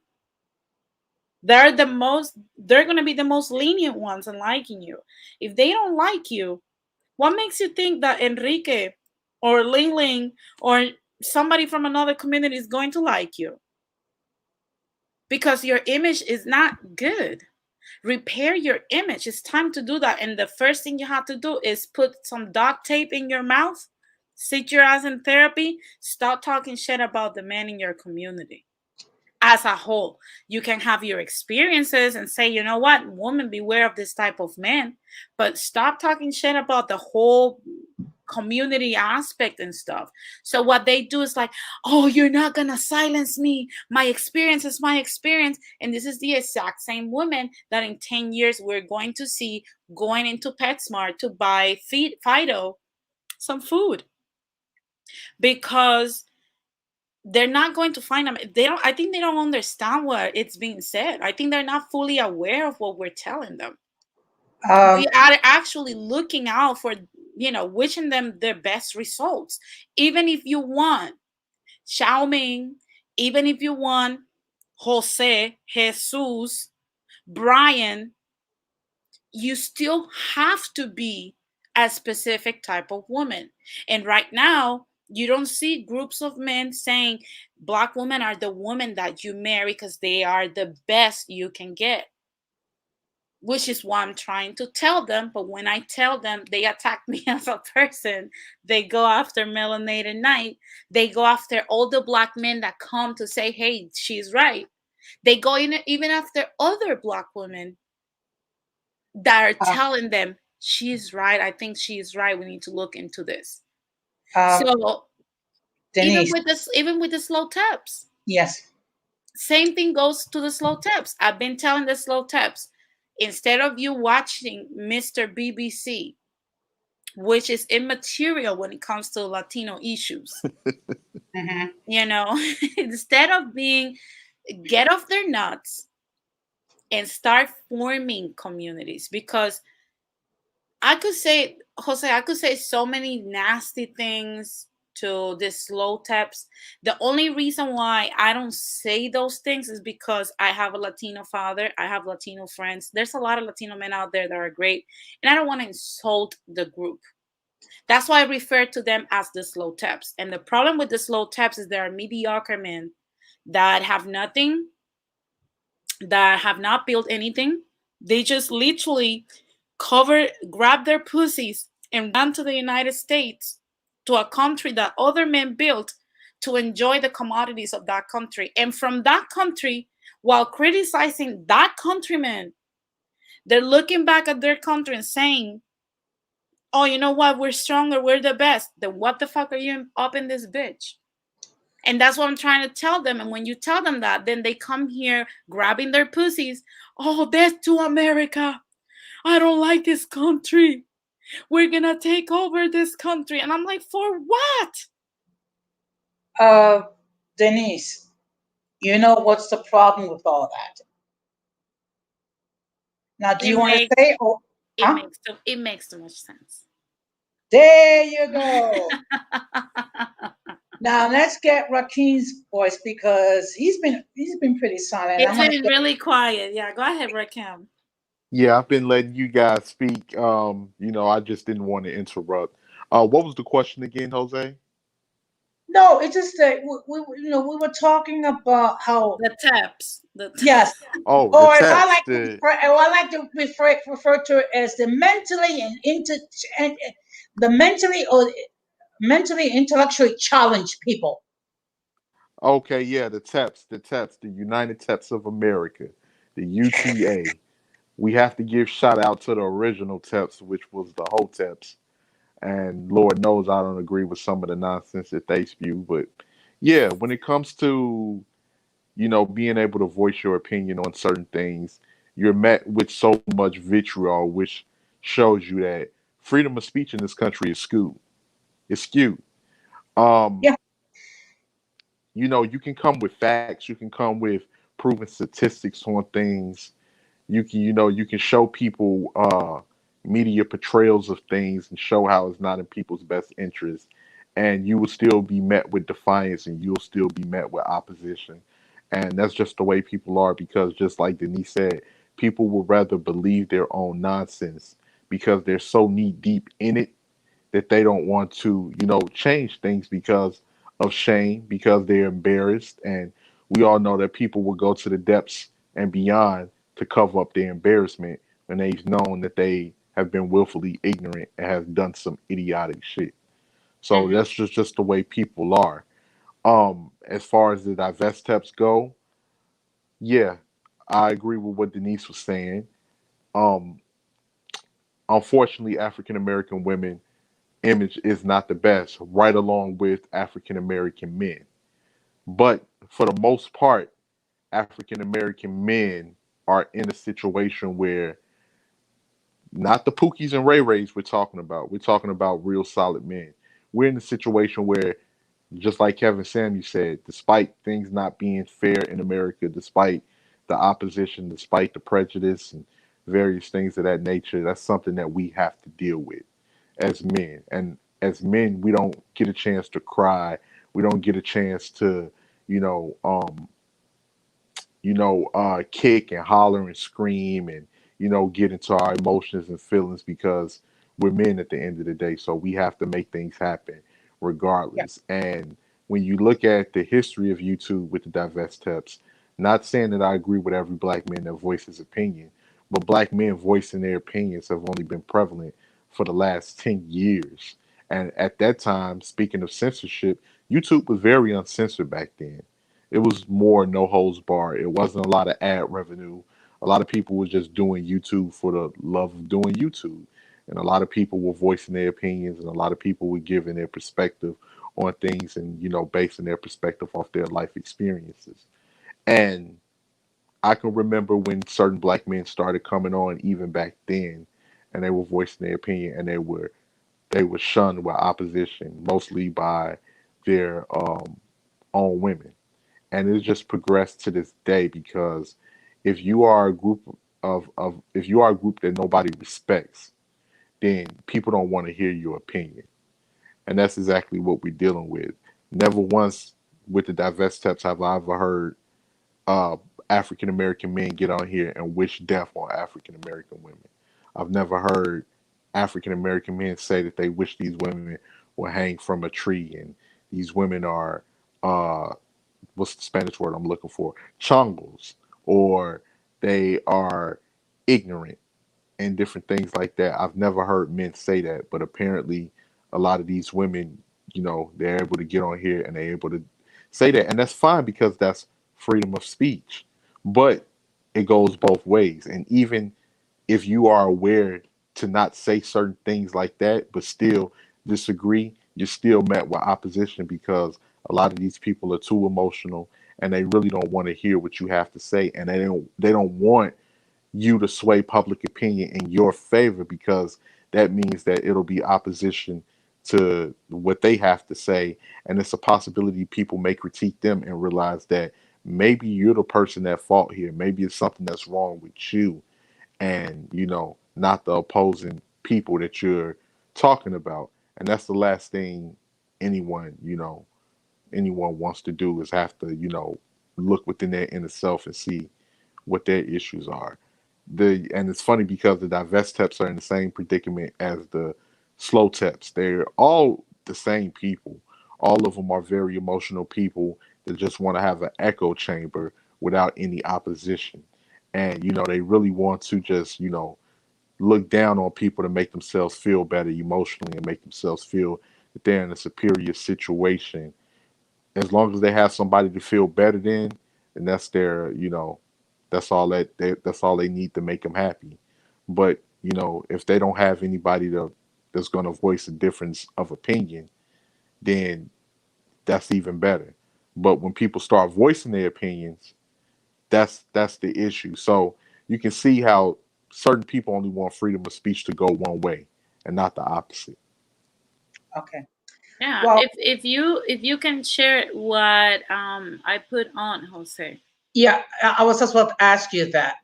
B: they're going to be the most lenient ones in liking you? If they don't like you, what makes you think that Enrique or Ling Ling or somebody from another community is going to like you? Because your image is not good. Repair your image. It's time to do that. And the first thing you have to do is put some duct tape in your mouth, sit your ass in therapy, stop talking shit about the men in your community. As a whole, you can have your experiences and say, you know what, women, beware of this type of man, but stop talking shit about the whole community aspect and stuff. So what they do is like, oh, you're not gonna silence me, my experience is my experience. And this is the exact same woman that in 10 years we're going to see going into PetSmart to buy Fido some food, because they're not going to find them. I think they don't understand what it's being said. I think they're not fully aware of what we're telling them. We are actually looking out for, wishing them their best results. Even if you want Xiaoming, even if you want Jose, Jesus, Brian, you still have to be a specific type of woman. And right now, you don't see groups of men saying Black women are the women that you marry because they are the best you can get, which is what I'm trying to tell them. But when I tell them, they attack me as a person. They go after Melanated Knight. They go after all the Black men that come to say, hey, she's right. They go in even after other Black women that are telling them, she's right. I think she's right. We need to look into this. So
A: Denise,
B: even with the slow taps.
A: Yes.
B: Same thing goes to the slow taps. I've been telling the slow taps, instead of you watching Mr. BBC, which is immaterial when it comes to Latino issues, instead of get off their nuts and start forming communities. Because I could say, Jose, I could say so many nasty things to this slow taps. The only reason why I don't say those things is because I have a Latino father. I have Latino friends. There's a lot of Latino men out there that are great, and I don't want to insult the group. That's why I refer to them as the slow taps. And the problem with the slow taps is there are mediocre men that have nothing, that have not built anything. They just literally grab their pussies and run to the United States, to a country that other men built, to enjoy the commodities of that country. And from that country, while criticizing that countryman, they're looking back at their country and saying, oh, you know what? We're stronger. We're the best. Then what the fuck are you up in this bitch? And that's what I'm trying to tell them. And when you tell them that, then they come here grabbing their pussies. Oh, death to America. I don't like this country. We're going to take over this country. And I'm like, for what?
A: Uh, Denise, you know what's the problem with all that? Now, do
B: It
A: you want to
B: makes
A: say, oh, huh?
B: it makes too much sense.
A: There you go. Now let's get Rakeem's voice because he's been pretty silent. I
B: It's
A: want to
B: been
A: get
B: really quiet. Yeah, go ahead, Rakim.
C: Yeah, I've been letting you guys speak. I just didn't want to interrupt. What was the question again, Jose?
A: no. It's just that we were talking about how
B: The taps. The
A: yes,
C: Oh, the
A: or if I
C: taps.
A: like to refer, or I like to refer to it as the and the mentally intellectually challenged people.
C: Okay, yeah, the United Taps of America, the UTA. We have to give shout out to the original Taps, which was the Hoteps. And Lord knows I don't agree with some of the nonsense that they spew. But yeah, when it comes to, being able to voice your opinion on certain things, you're met with so much vitriol, which shows you that freedom of speech in this country is skewed. It's skewed. Um,
A: Yeah.
C: you can come with facts, you can come with proven statistics on things. You can show people media portrayals of things and show how it's not in people's best interest, and you will still be met with defiance and you'll still be met with opposition. And that's just the way people are, because just like Denise said, people will rather believe their own nonsense because they're so knee deep in it that they don't want to, change things because of shame, because they're embarrassed. And we all know that people will go to the depths and beyond to cover up their embarrassment when they've known that they have been willfully ignorant and have done some idiotic shit. So
B: Mhm.
C: that's just the way people are. As far as the divest steps go, yeah, I agree with what Denise was saying. Um, Unfortunately, African American women image is not the best, right along with African American men. But for the most part, African American men are in a situation where not the Pookies and Ray Rays we're talking about. We're talking about real solid men. We're in a situation where, just like Kevin Samuel said, despite things not being fair in America, despite the opposition, despite the prejudice and various things of that nature, that's something that we have to deal with as men. And as men, we don't get a chance to cry. We don't get a chance to, you know, um, kick and holler and scream and, get into our emotions and feelings because we're men at the end of the day. So we have to make things happen
A: Yeah.
C: regardless. And when you look at the history of YouTube with the divest steps, not saying that I agree with every black man that voices opinion, but black men voicing their opinions have only been prevalent for the last 10 years. And at that time, speaking of censorship, YouTube was very uncensored back then. It was more no holds bar. It wasn't a lot of ad revenue. A lot of people were just doing YouTube for the love of doing YouTube. And a lot of people were voicing their opinions, and a lot of people were giving their perspective on things and, basing their perspective off their life experiences. And I can remember when certain black men started coming on even back then, and they were voicing their opinion, and they were shunned with opposition, mostly by their own women. And it's just progressed to this day because if you are a group of if you are a group that nobody respects, then people don't want to hear your opinion. And that's exactly what we're dealing with. Never once with the divest steps have I ever heard uh, African American men get on here and wish death on African American women. I've never heard African American men say that they wish these women will hang from a tree and these women are uh, what's the Spanish word I'm looking for? Chongos, or they are ignorant and different things like that. I've never heard men say that, but apparently a lot of these women they're able to get on here and they're able to say that, and that's fine because that's freedom of speech. But it goes both ways, and even if you are aware to not say certain things like that, but still disagree, you're still met with opposition because a lot of these people are too emotional and they really don't want to hear what you have to say, and they don't want you to sway public opinion in your favor because that means that it'll be opposition to what they have to say, and it's a possibility people may critique them and realize that maybe you're the person at fault here, maybe it's something that's wrong with you, and not the opposing people that you're talking about. And that's the last thing anyone wants to do is have to look within their inner self and see what their issues are. And it's funny because the divest steps are in the same predicament as the slow steps. They're all the same people. All of them are very emotional people that just want to have an echo chamber without any opposition. And they really want to just look down on people to make themselves feel better emotionally and make themselves feel that they're in a superior situation. As long as they have somebody to feel better than, and that's their, that's all they need to make them happy. But if they don't have anybody that's going to voice a difference of opinion, then that's even better. But when people start voicing their opinions, that's the issue. So you can see how certain people only want freedom of speech to go one way and not the opposite.
A: Okay.
B: Yeah,
A: Well,
B: if you can share what I put on, Jose.
A: yeah, I was just about to ask you that.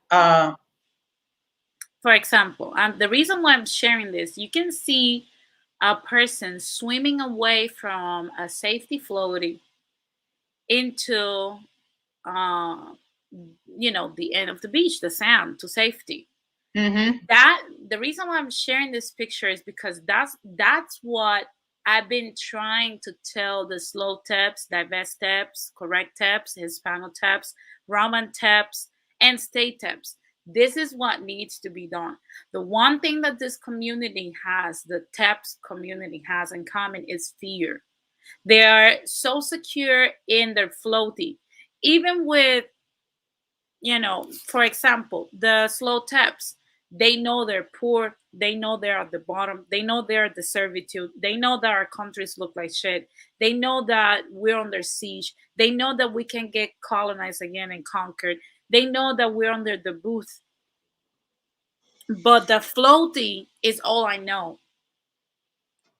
B: For example, the reason why I'm sharing this, you can see a person swimming away from a safety floaty into uh, the end of the beach, the sand, to safety.
A: Mm-hmm.
B: That the reason why I'm sharing this picture is because that's what I've been trying to tell the slow taps, divest taps, correct taps, Hispano taps, Roman taps, and state taps. This is what needs to be done. The one thing that this community has, the taps community has in common, is fear. They are so secure in their floaty. Even with, for example, the slow taps, they know they're poor, they know they're at the bottom, they know they're the servitude, they know that our countries look like shit, they know that we're under siege, they know that we can get colonized again and conquered, they know that we're under the booth. But the floaty is all I know.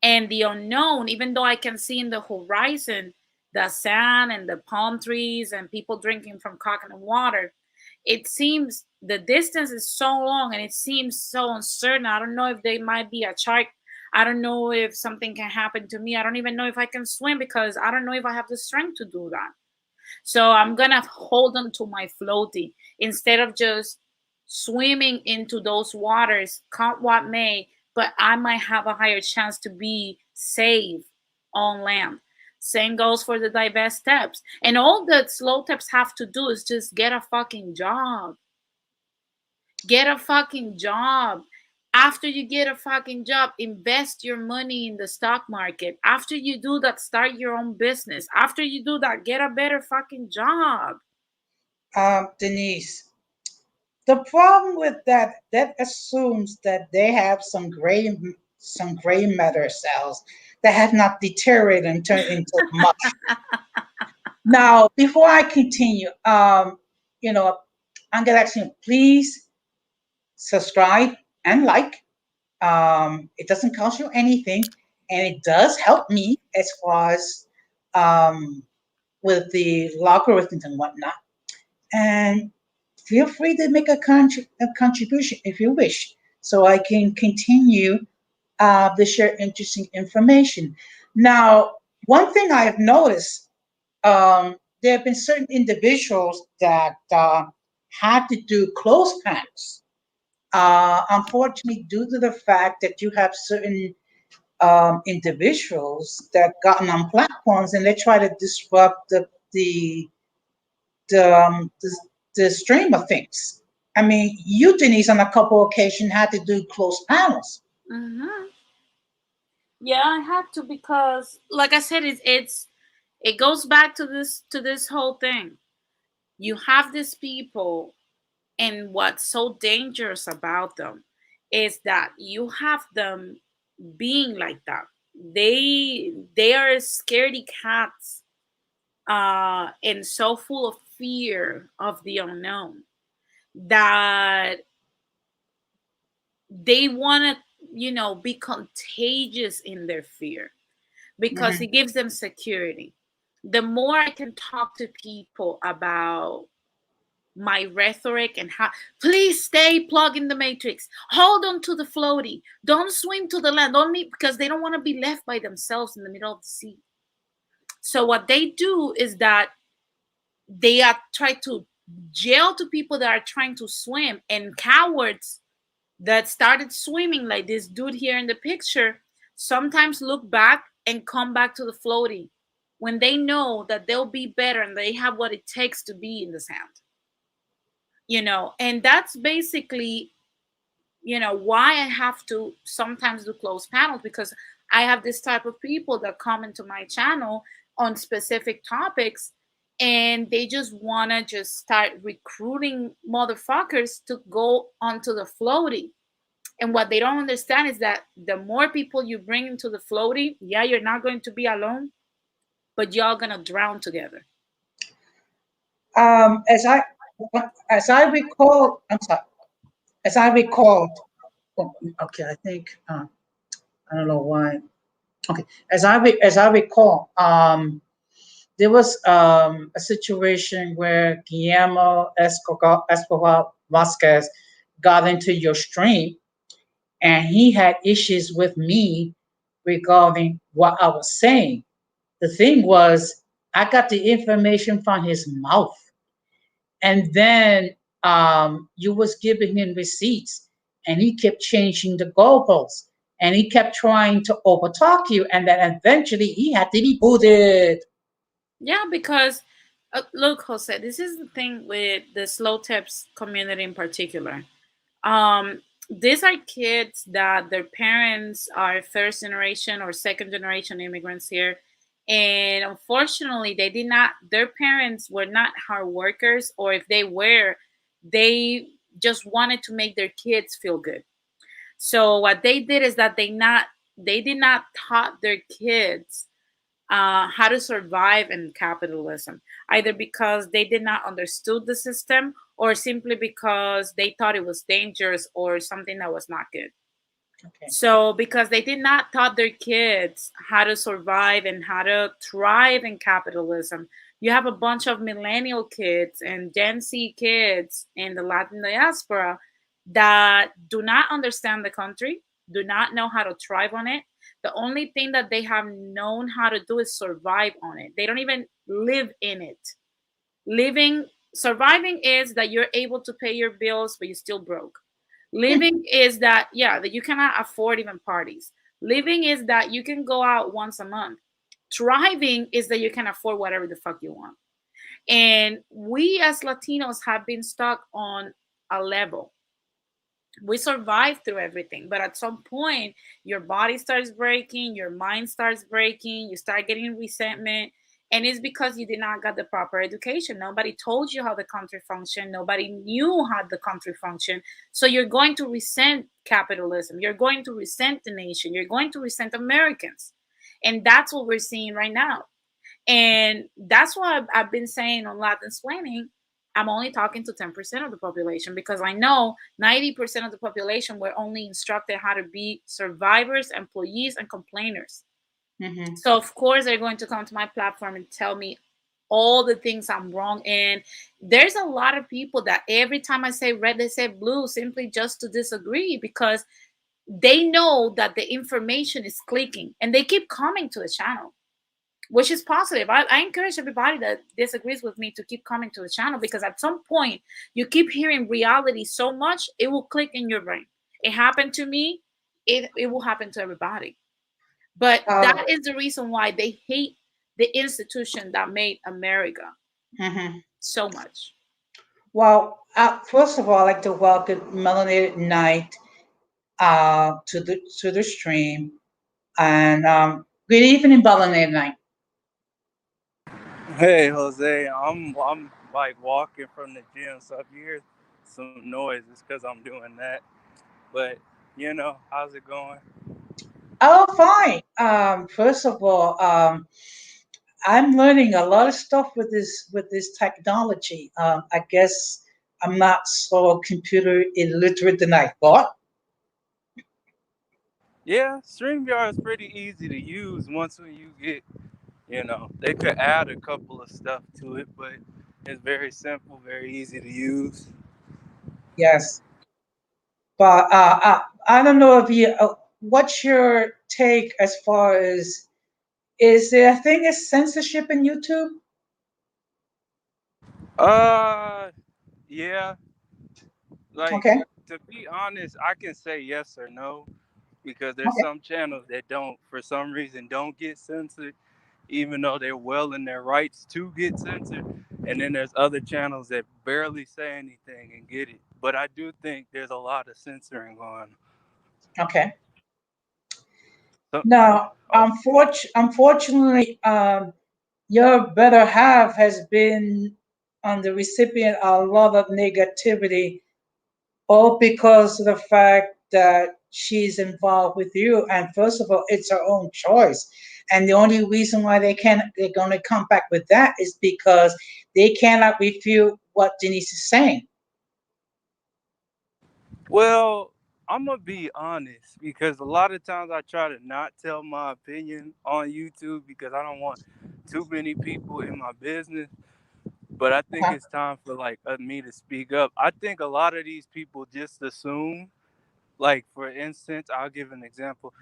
B: And the unknown, even though I can see in the horizon the sand and the palm trees and people drinking from coconut water, it seems the distance is so long and it seems so uncertain. I don't know if they might be a shark. I don't know if something can happen to me. I don't even know if I can swim because I don't know if I have the strength to do that. So I'm gonna hold on to my floaty instead of just swimming into those waters, come what may, but I might have a higher chance to be safe on land. Same goes for the divest steps. And all that slow steps have to do is just get a fucking job. Get a fucking job. After you get a fucking job, invest your money in the stock market. After you do that, start your own business. After you do that, get a better fucking job.
A: Denise, the problem with that assumes that they have some gray matter cells that have not deteriorated and turned into mush. Now, before I continue, you know, I'm gonna ask you, please subscribe and like. It doesn't cost you anything, and it does help me as far as um, with the logarithms and whatnot. And feel free to make a contribution if you wish, so I can continue to share interesting information. Now, one thing I have noticed, there have been certain individuals that had to do closed panels. Unfortunately, due to the fact that you have certain individuals that gotten on platforms and they try to disrupt the the stream of things. I mean, you, Denise, on a couple occasions had to do closed panels.
B: Mhm. Yeah, I have to because, like I said, it goes back to this whole thing. You have these people, and what's so dangerous about them is that you have them being like that. They are scaredy cats, and so full of fear of the unknown that they want to, be contagious in their fear because
A: Hmm.
B: it gives them security. The more I can talk to people about my rhetoric and how, please stay plugged in the matrix, hold on to the floaty, don't swim to the land, only because they don't want to be left by themselves in the middle of the sea. So what they do is that they are try to jail to people that are trying to swim, and cowards that started swimming, like this dude here in the picture, sometimes look back and come back to the floaty when they know that they'll be better and they have what it takes to be in the sand. And that's basically, why I have to sometimes do closed panels, because I have this type of people that come into my channel on specific topics, and they just want to just start recruiting motherfuckers to go onto the floaty. And what they don't understand is that the more people you bring into the floaty, yeah, you're not going to be alone, but y'all gonna drown together.
A: Um, as I as I recall, I'm sorry. As I recalled, oh, okay, I think I don't know why. Okay, as I recall, there was a situation where Guillermo Escobar Vasquez got into your stream, and he had issues with me regarding what I was saying. The thing was, I got the information from his mouth, and then you was giving him receipts, and he kept changing the goalposts, and he kept trying to overtalk you, and then eventually he had to be booted.
B: Yeah, because look, Jose, this is the thing with the slow tips community in particular. These are kids that their parents are first generation or second generation immigrants here, and unfortunately they did not, their parents were not hard workers, or if they were, they just wanted to make their kids feel good. So what they did is that they did not taught their kids how to survive in capitalism, either because they did not understood the system, or simply because they thought it was dangerous or something that was not good.
A: Okay.
B: So because they did not taught their kids how to survive and how to thrive in capitalism, you have a bunch of millennial kids and Gen Z kids in the Latin diaspora that do not understand the country, do not know how to thrive on it. The only thing that they have known how to do is survive on it. They don't even live in it. Living, surviving is that you're able to pay your bills, but you're still broke. Living is that, yeah, that you cannot afford even parties. Living is that you can go out once a month. Thriving is that you can afford whatever the fuck you want. And we as Latinos have been stuck on a level. We survive through everything, but at some point your body starts breaking, your mind starts breaking, you start getting resentment, and it's because you did not get the proper education. Nobody told you how the country functioned, nobody knew how the country functioned. So you're going to resent capitalism, you're going to resent the nation, you're going to resent Americans. And that's what we're seeing right now. And that's why I've been saying on Latin Explaining, I'm only talking to 10% of the population, because I know 90% of the population were only instructed how to be survivors, employees, and complainers.
A: Hmm.
B: So, of course, they're going to come to my platform and tell me all the things I'm wrong in. There's a lot of people that every time I say red, they say blue, simply just to disagree, because they know that the information is clicking and they keep coming to the channel, which is positive. I encourage everybody that disagrees with me to keep coming to the channel, because at some point you keep hearing reality so much, it will click in your brain. It happened to me, it will happen to everybody. But
A: Uh,
B: that is the reason why they hate the institution that made America
A: mhm.
B: so much.
A: Well, first of all, I'd like to welcome Melanated Knight to the stream. And good evening, Balanet Night.
D: Hey Jose, I'm like walking from the gym, so if you hear some noise, it's because I'm doing that. But how's it going?
A: Oh, fine. First of all, I'm learning a lot of stuff with this technology. I guess I'm not so computer illiterate than I thought.
D: Yeah, StreamYard is pretty easy to use once when you get, they could add a couple of stuff to it, but it's very simple, very easy to use.
A: Yes, but I don't know if you. What's your take as far as is there a thing as censorship in YouTube?
D: Uh, yeah, like
A: Okay,
D: to be honest, I can say yes or no because there's
A: okay,
D: some channels that don't, for some reason, don't get censored even though they're well in their rights to get censored. And then there's other channels that barely say anything and get it. But I do think there's a lot of censoring going on.
A: okay.
D: So,
A: Now,
D: oh,
A: unfortunately, your better half has been on the recipient of a lot of negativity, all because of the fact that she's involved with you. And first of all, it's her own choice. And the only reason why they're going to come back with that is because they cannot refute what Denise is saying.
D: well, I'm going to be honest because a lot of times I try to not tell my opinion on YouTube because I don't want too many people in my business. But I think
A: Okay,
D: it's time for like me to speak up. I think a lot of these people just assume, like for instance, I'll give an example.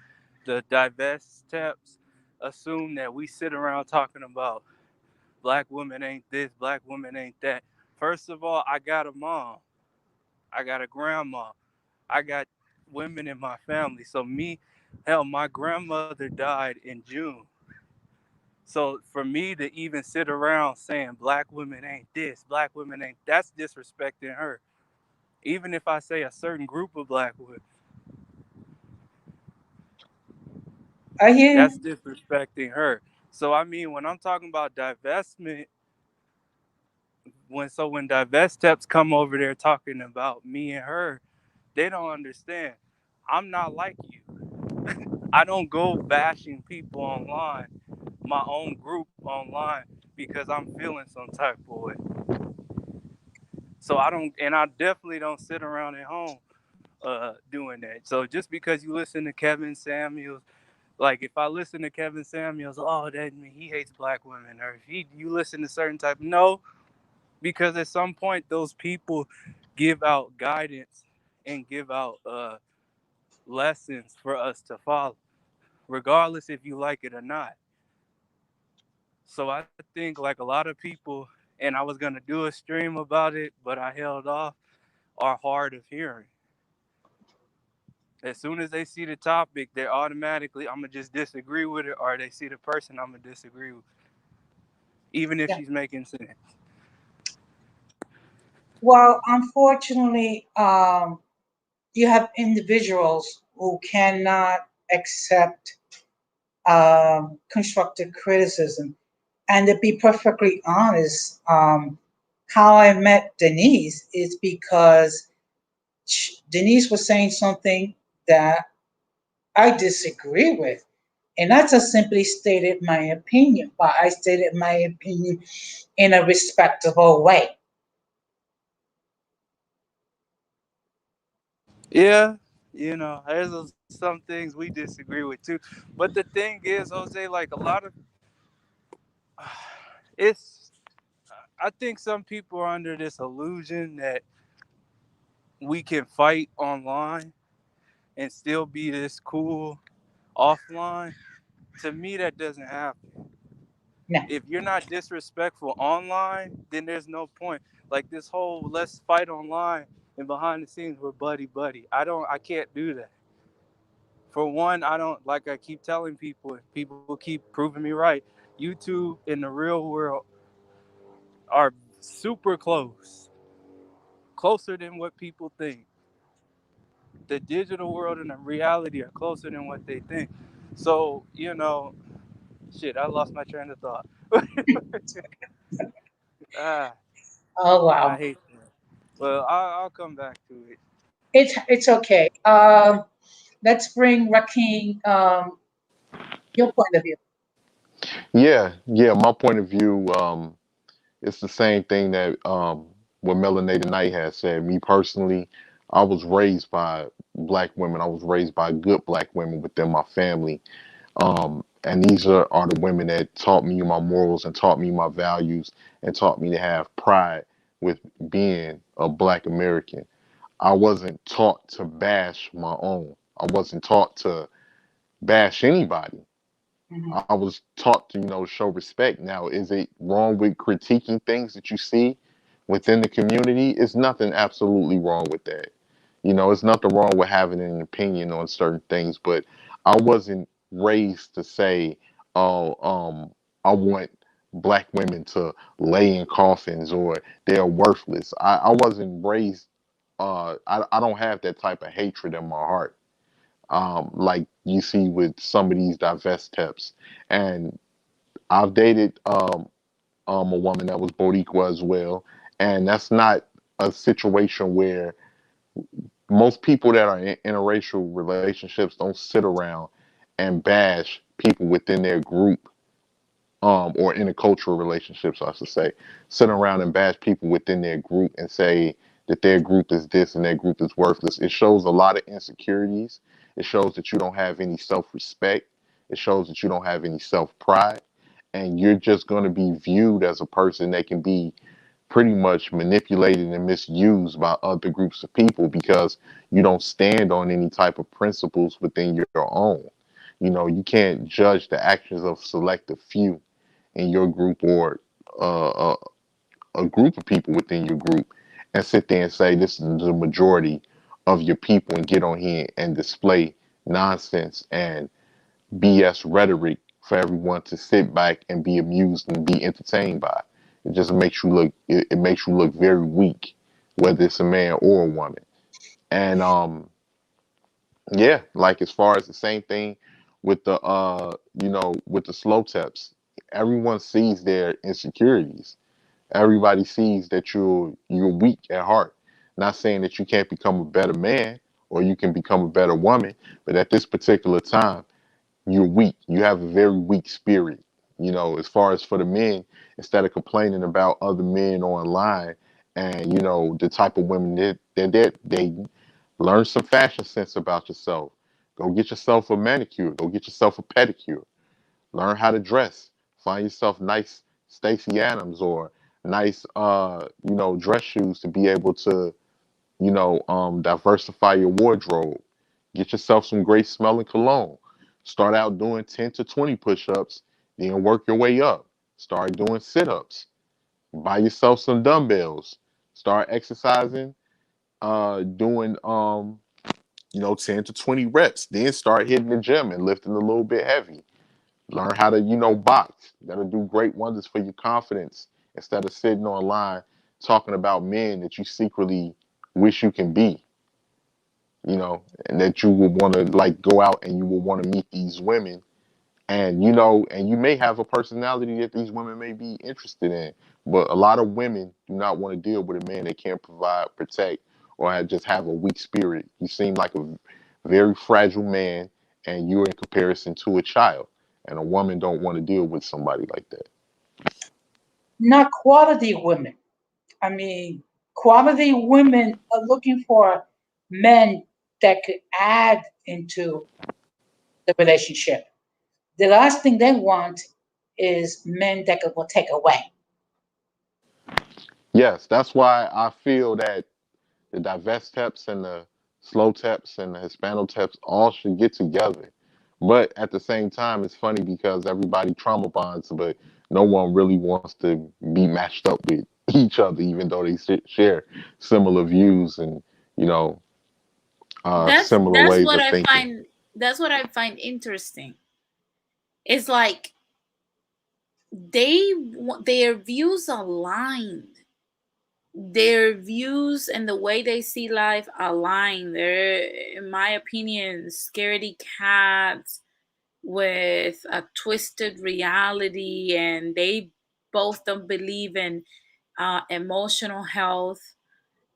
D: The divest taps assume that we sit around talking about black women ain't this, black women ain't that. First of all, I got a mom, I got a grandma, I got women in my family. So me, hell, my grandmother died in June. So for me to even sit around saying black women ain't this, black women ain't, that's disrespecting her. Even if I say a certain group of black women,
A: I hear
D: that's
A: you.
D: disrespecting her. So I mean, when I'm talking about divestment, when divest steps come over there talking about me and her, they don't understand. I'm not like you. I don't go bashing people online, my own group online, because I'm feeling some type of way. So I don't, and I definitely don't sit around at home doing that. So just because you listen to Kevin Samuels, like if I listen to Kevin Samuels, oh, that mean he hates black women, or if you listen to certain type, no, because at some point those people give out guidance and give out lessons for us to follow, regardless if you like it or not. So I think like a lot of people, and I was gonna do a stream about it, but I held off, are hard of hearing. As soon as they see the topic, they're automatically, I'm gonna just disagree with it, or they see the person, I'm gonna disagree with, even if
A: Yeah.
D: she's making sense.
A: Well, unfortunately, you have individuals who cannot accept constructive criticism. And to be perfectly honest, how I met Denise is because Denise was saying something that I disagree with. And I just simply stated my opinion, but I stated my opinion in a respectable way.
D: Yeah, there's some things we disagree with too. But the thing is, Jose, like a lot of it's, I think some people are under this illusion that we can fight online and still be this cool offline. To me, that doesn't happen.
A: No,
D: If you're not disrespectful online, then there's no point. Like this whole let's fight online and behind the scenes we're buddy buddy. I can't do that. For one, I don't, like I keep telling people, people keep proving me right. YouTube and the real world are super close, closer than what people think. The digital world and the reality are closer than what they think. So, shit, I lost my train of thought. ah,
A: Oh
D: I
A: wow,
D: hate that. Well, I'll come back to it.
A: it's okay. Let's bring Rakim. Your point of view.
C: Yeah, yeah. My point of view, it's the same thing that what Melanated Knight has said. Me personally, I was raised by black women. I was raised by good black women within my family. And these are the women that taught me my morals and taught me my values and taught me to have pride with being a black American. I wasn't taught to bash my own. I wasn't taught to bash anybody.
A: Mhm.
C: I was taught to, show respect. Now, is it wrong with critiquing things that you see within the community? It's nothing absolutely wrong with that. It's nothing wrong with having an opinion on certain things, but I wasn't raised to say, oh, I want black women to lay in coffins or they're worthless. I wasn't raised, I don't have that type of hatred in my heart, like you see with some of these divest tips. And I've dated a woman that was Boricua as well, and that's not a situation where most people that are in interracial relationships don't sit around and bash people within their group, or intercultural relationships, I should say, sit around and bash people within their group and say that their group is this and their group is worthless. It shows a lot of insecurities. It shows that you don't have any self-respect. It shows that you don't have any self-pride, and you're just going to be viewed as a person that can be pretty much manipulated and misused by other groups of people because you don't stand on any type of principles within your own. You can't judge the actions of selective few in your group or uh, a group of people within your group and sit there and say this is the majority of your people and get on here and display nonsense and BS rhetoric for everyone to sit back and be amused and be entertained by. It just makes you look. It makes you look very weak, whether it's a man or a woman. And yeah, like as far as the same thing with the with the slow tips, everyone sees their insecurities. Everybody sees that you're weak at heart. Not saying that you can't become a better man or you can become a better woman, but at this particular time, you're weak. You have a very weak spirit. As far as for the men, instead of complaining about other men online and the type of women that they learn some fashion sense about yourself. Go get yourself a manicure. Go get yourself a pedicure. Learn how to dress. Find yourself nice Stacy Adams or nice dress shoes to be able to diversify your wardrobe. Get yourself some great smelling cologne. Start out doing 10 to 20 push-ups, then work your way up. Start doing sit-ups. Buy yourself some dumbbells. Start exercising, doing 10 to 20 reps. Then start hitting the gym and lifting a little bit heavy. Learn how to, box. That'll do great wonders for your confidence instead of sitting online talking about men that you secretly wish you can be, and that you would want to like go out and you would want to meet these women, and and you may have a personality that these women may be interested in, but a lot of women do not want to deal with a man that can't provide, protect, or just have a weak spirit. You seem like a very fragile man, and you're in comparison to a child, and a woman don't want to deal with somebody like that.
A: Not quality women. I mean, quality women are looking for men that could add into the relationship. The last thing they want is men that will take away.
C: Yes, that's why I feel that the divest teps and the slow teps and the Hispano teps all should get together. But at the same time, it's funny because everybody trauma bonds, but no one really wants to be matched up with each other, even though they share similar views and you know
B: That's
C: similar
B: that's
C: ways
B: what
C: of
B: I
C: thinking.
B: find that's what I find interesting. It's like their views align. Their views and the way they see life align. They're, in my opinion, scaredy cats, with a twisted reality, and they both don't believe in emotional health.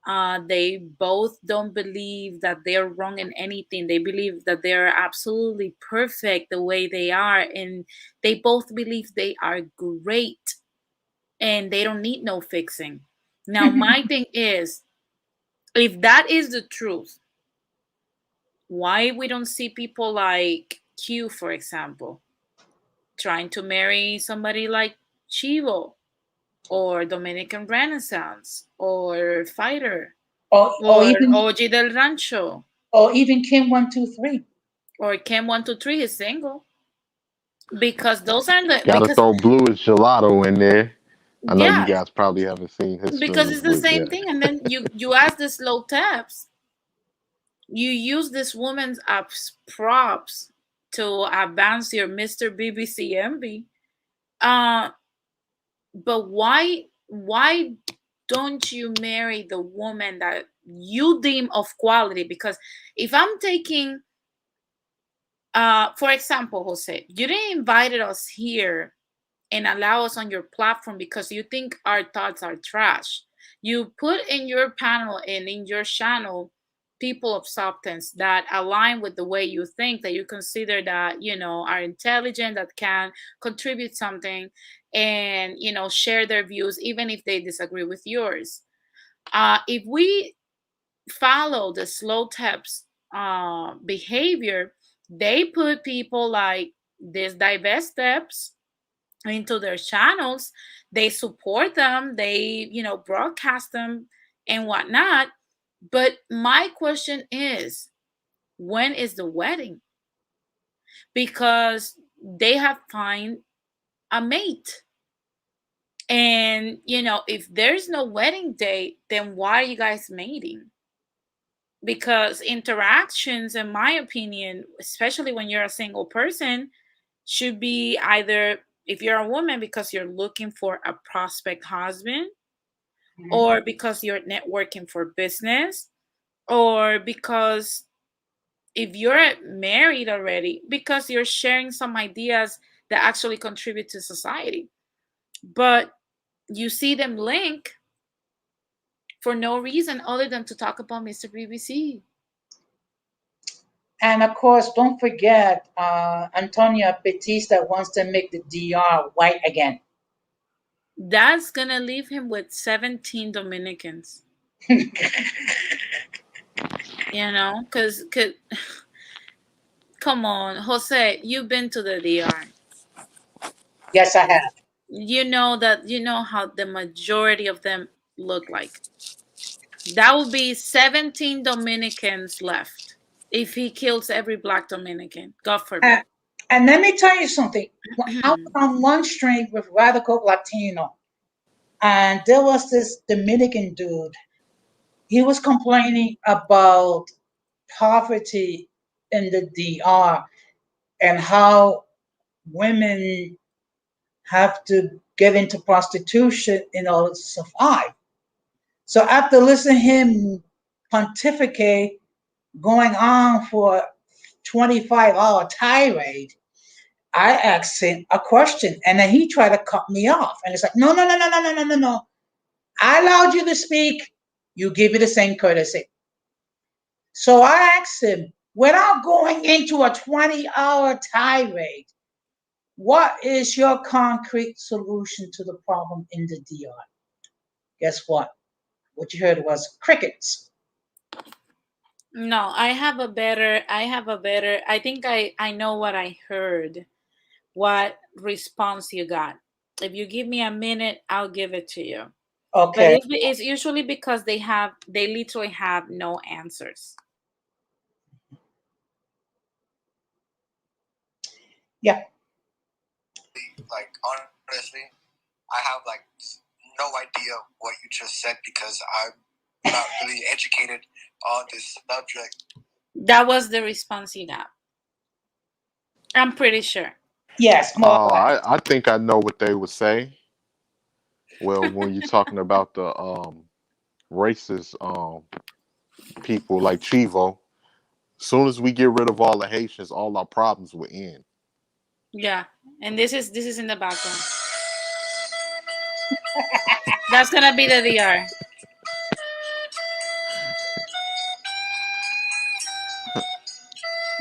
B: They both don't believe that they're wrong in anything. They believe that they're absolutely perfect the way they are, and they both believe they are great and they don't need no fixing. Now, my thing is, if that is the truth, why we don't see people like Q, for example, trying to marry somebody like Chivo or Dominican Renaissance or Fighter
A: or
B: or
A: even
B: OG del Rancho
A: Kim 123.
B: or Chem 123 is single? Because those are the,
C: Gotta
B: because
C: throw Blue as Gelato in there. I know you
B: yeah,
C: guys probably haven't seen his
B: because
C: streams,
B: it's the
C: but
B: same
C: yeah.
B: thing. And then you ask this low taps, you use this woman's props to advance your Mr. BBC envy. Uh, but why don't you marry the woman that you deem of quality? Because if I'm taking, for example, Jose, you didn't invite us here and allow us on your platform because you think our thoughts are trash. You put in your panel and in your channel people of substance that align with the way you think, that you consider that, are intelligent, that can contribute something, and, share their views even if they disagree with yours. If we follow the slow taps behavior, they put people like these diverse steps into their channels. They support them, they broadcast them and whatnot. But my question is, when is the wedding? Because they have find a mate, and if there's no wedding date, then why are you guys mating? Because interactions, in my opinion, especially when you're a single person, should be either, if you're a woman, because you're looking for a prospect husband,
A: Mhm.
B: or because you're networking for business, or because if you're married already, because you're sharing some ideas that actually contribute to society. But you see them link for no reason other than to talk about Mr. BBC.
A: And of course, don't forget Antonia Batista wants to make the DR white again.
B: That's gonna leave him with 17 Dominicans. Because come on, Jose, you've been to the DR.
A: Yes, I have.
B: You know how the majority of them look like. That would be 17 Dominicans left if he kills every black Dominican. God
A: And,
B: forbid.
A: and let me tell you something. I was on one stream with Radical Latino, and there was this Dominican dude. He was complaining about poverty in the DR and how women have to get into prostitution in order to survive. So after listening to him pontificate going on for 25-hour tirade, I asked him a question and then he tried to cut me off. And it's like, no, no, no, no, no, no, no, no, no. I allowed you to speak. You give me the same courtesy. So I asked him, without going into a 20-hour tirade, what is your concrete solution to the problem in the DR? Guess what? What you heard was crickets.
B: No, I think I know what I heard, what response you got. If you give me a minute, I'll give it to you. But
A: Okay.
B: it's usually because they literally have no answers.
A: Yeah.
E: Like honestly, I have like no idea what you just said because I'm not really educated on this subject.
B: That was the response you got. I'm pretty sure.
A: Yes, more or less.
C: I think I know what they would say. Well, when you're talking about the racist people like Chivo, soon as we get rid of all the Haitians, all our problems will end.
B: Yeah, and this is in the background. That's gonna be the DR.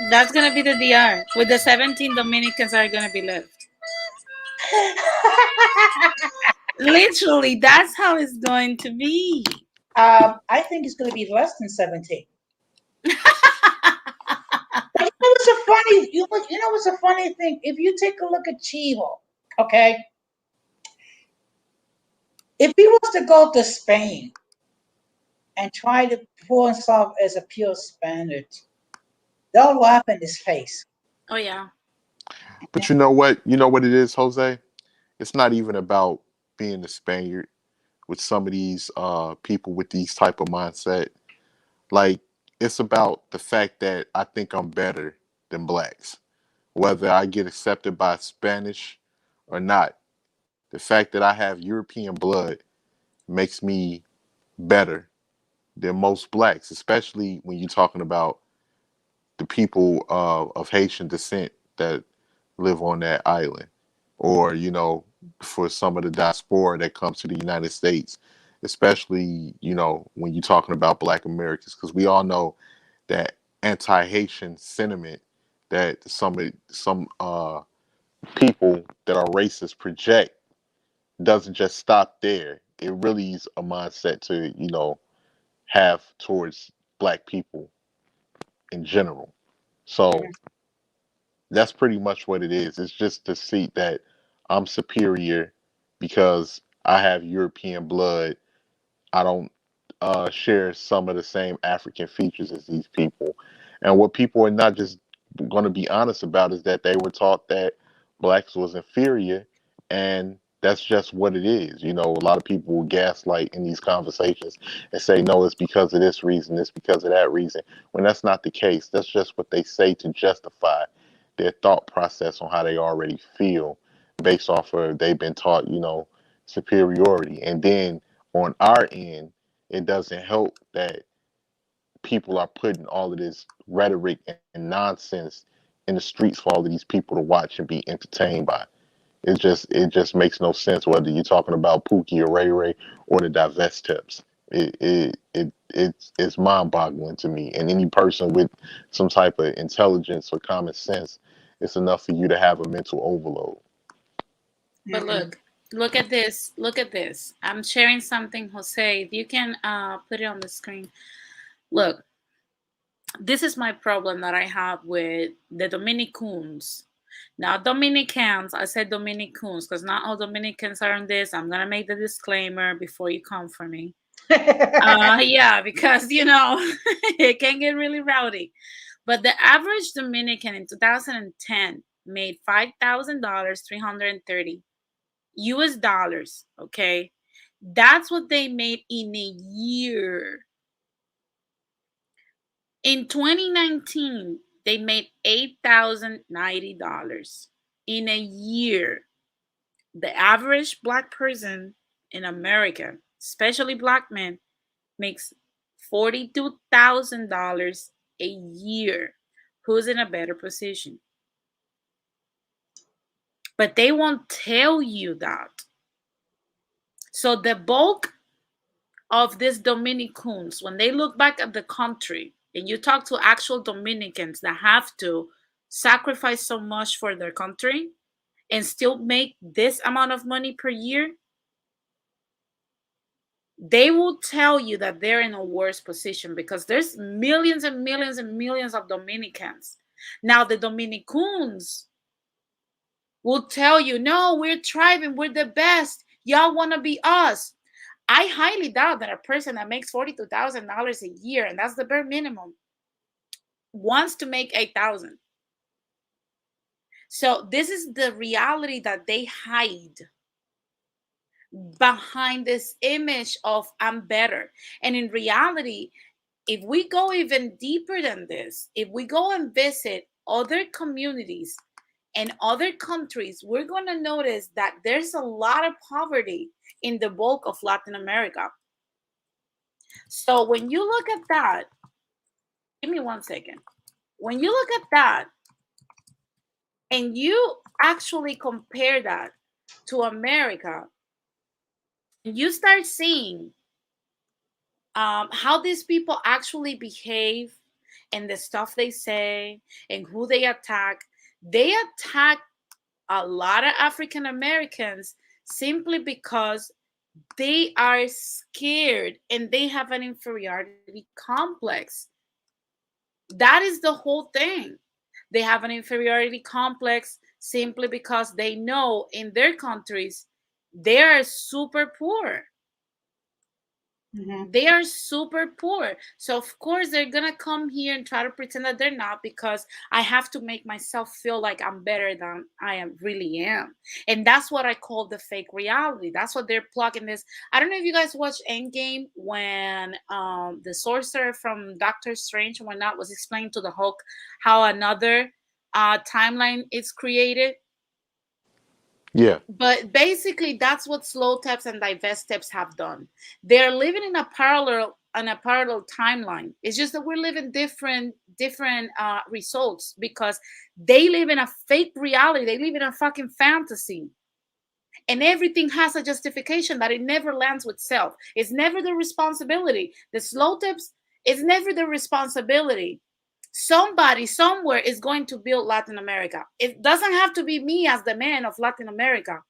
B: That's gonna be the DR. With the 17 Dominicans are gonna be left. Literally, that's how it's going to be.
A: I think it's going to be less than 17. But you know what's a funny? You know what's a funny thing? If you take a look at Chivo, okay, if he was to go to Spain and try to pour himself as a pure Spaniard, they'll laugh in his face.
B: Oh yeah.
C: But you know what? You know what it is, Jose? It's not even about being a Spaniard with some of these people with these type of mindset. Like, it's about the fact that I think I'm better than blacks. Whether I get accepted by Spanish or not. The fact that I have European blood makes me better than most blacks, especially when you're talking about the people of Haitian descent that live on that island, or for some of the diaspora that comes to the United States, especially when you're talking about Black Americans, because we all know that anti-Haitian sentiment that some people that are racist project doesn't just stop there. It really is a mindset to have towards Black people in general. So
A: Mhm.
C: that's pretty much what it is. It's just to see that I'm superior because I have European blood. I don't share some of the same African features as these people. And what people are not just going to be honest about is that they were taught that blacks was inferior, and that's just what it is. A lot of people will gaslight in these conversations and say, no, it's because of this reason, it's because of that reason, when that's not the case. That's just what they say to justify their thought process on how they already feel based off of they've been taught, superiority. And then on our end, it doesn't help that people are putting all of this rhetoric and nonsense in the streets for all of these people to watch and be entertained by. It just makes no sense whether you're talking about Pookie or Ray Ray or the divest tips. It's mind boggling to me. And any person with some type of intelligence or common sense, it's enough for you to have a mental overload.
B: But
A: Mm-mm.
B: look at this. Look at this. I'm sharing something, Jose. If you can put it on the screen. Look, this is my problem that I have with the Dominicans. Not Dominicans. I said Dominicans because not all Dominicans are on this. I'm gonna make the disclaimer before you come for me. Yeah, because it can get really rowdy. But the average Dominican in 2010 made $5,000, 330 US dollars. Okay, that's what they made in a year. In 2019, they made $8,090 in a year. The average black person in America, especially black men, makes $42,000 a year. Who's in a better position? But they won't tell you that. So the bulk of these Dominicans, when they look back at the country and you talk to actual Dominicans that have to sacrifice so much for their country and still make this amount of money per year, they will tell you that they're in a worse position because there's millions and millions and millions of Dominicans. Now, the Dominicans will tell you, no, we're thriving, we're the best. Y'all want to be us. I highly doubt that a person that makes $42,000 a year, and that's the bare minimum, wants to make 8,000. So this is the reality that they hide behind this image of I'm better. And in reality, if we go even deeper than this, if we go and visit other communities and other countries, we're going to notice that there's a lot of poverty in the bulk of Latin America. So when you look at that, give me 1 second. When you look at that and you actually compare that to America, you start seeing how these people actually behave and the stuff they say and who they attack. They attack a lot of African Americans simply because they are scared and they have an inferiority complex. That is the whole thing. They have an inferiority complex simply because they know in their countries they are super poor.
A: Mm-hmm.
B: They are super poor. So of course they're gonna come here and try to pretend that they're not, because I have to make myself feel like I'm better than I am really am. And that's what I call the fake reality. That's what they're plugging this. I don't know if you guys watched Endgame when the sorcerer from Doctor Strange and whatnot was explaining to the Hulk how another timeline is created.
C: Yeah.
B: But basically that's what slow taps and divest steps have done. They're living in a parallel timeline. It's just that we're living different results, because they live in a fake reality. They live in a fucking fantasy, and everything has a justification that it never lands with self. It's never the responsibility. The slow tips is never the responsibility. Somebody somewhere is going to build Latin America. It doesn't have to be me as the man of Latin America.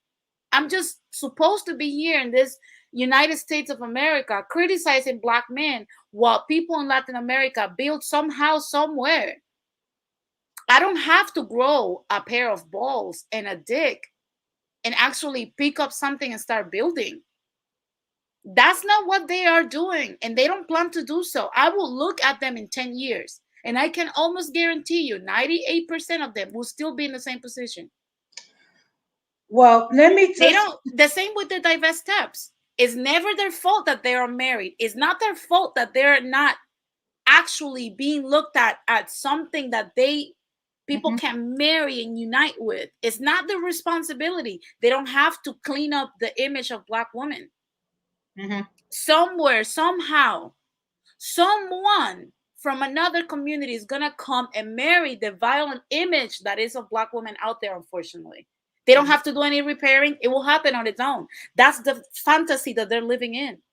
B: I'm just supposed to be here in this United States of America criticizing black men while people in Latin America build somehow somewhere. I don't have to grow a pair of balls and a dick and actually pick up something and start building. That's not what they are doing, and they don't plan to do so. I will look at them in 10 years, and I can almost guarantee you 98% of them will still be in the same position.
A: Well, let me
B: They
A: just.
B: don't, the same with the divest steps. It's never their fault that they are married. It's not their fault that they're not actually being looked at something that they people
A: Mhm,
B: can marry and unite with. It's not their responsibility. They don't have to clean up the image of black women.
A: mhm.
B: Somewhere, somehow, someone from another community is gonna come and marry the violent image that is of black women out there, unfortunately. They don't
A: Mhm.
B: have to do any repairing. It will happen on its own. That's the fantasy that they're living in.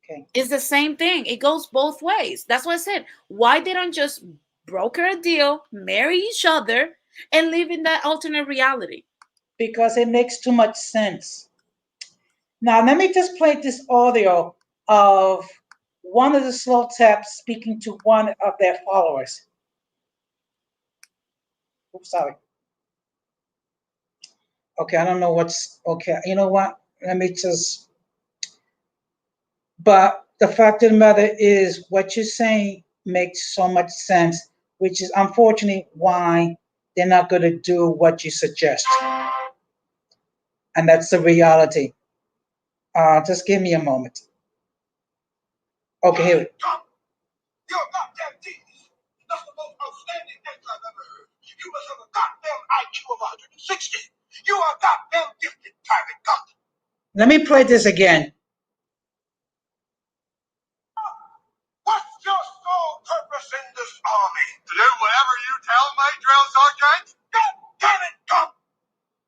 A: Okay.
B: It's the same thing. It goes both ways. That's why I said, why they don't just broker a deal, marry each other, and live in that alternate reality?
A: Because it makes too much sense. Now, let me just play this audio of one of the slow taps speaking to one of their followers. Oops, sorry. Okay, I don't know what's okay. You know what? Let me just. But the fact of the matter is, what you're saying makes so much sense, which is unfortunately why they're not going to do what you suggest. And that's the reality. Just give me a moment. Okay, here we go. You're a goddamn genius. That's the most outstanding answer I've ever heard. You must have a goddamn IQ of 160. You are a goddamn gifted private cop. Let me play this again. What's your sole purpose in this army? To do whatever you tell me, drill sergeant. God damn it, Tom!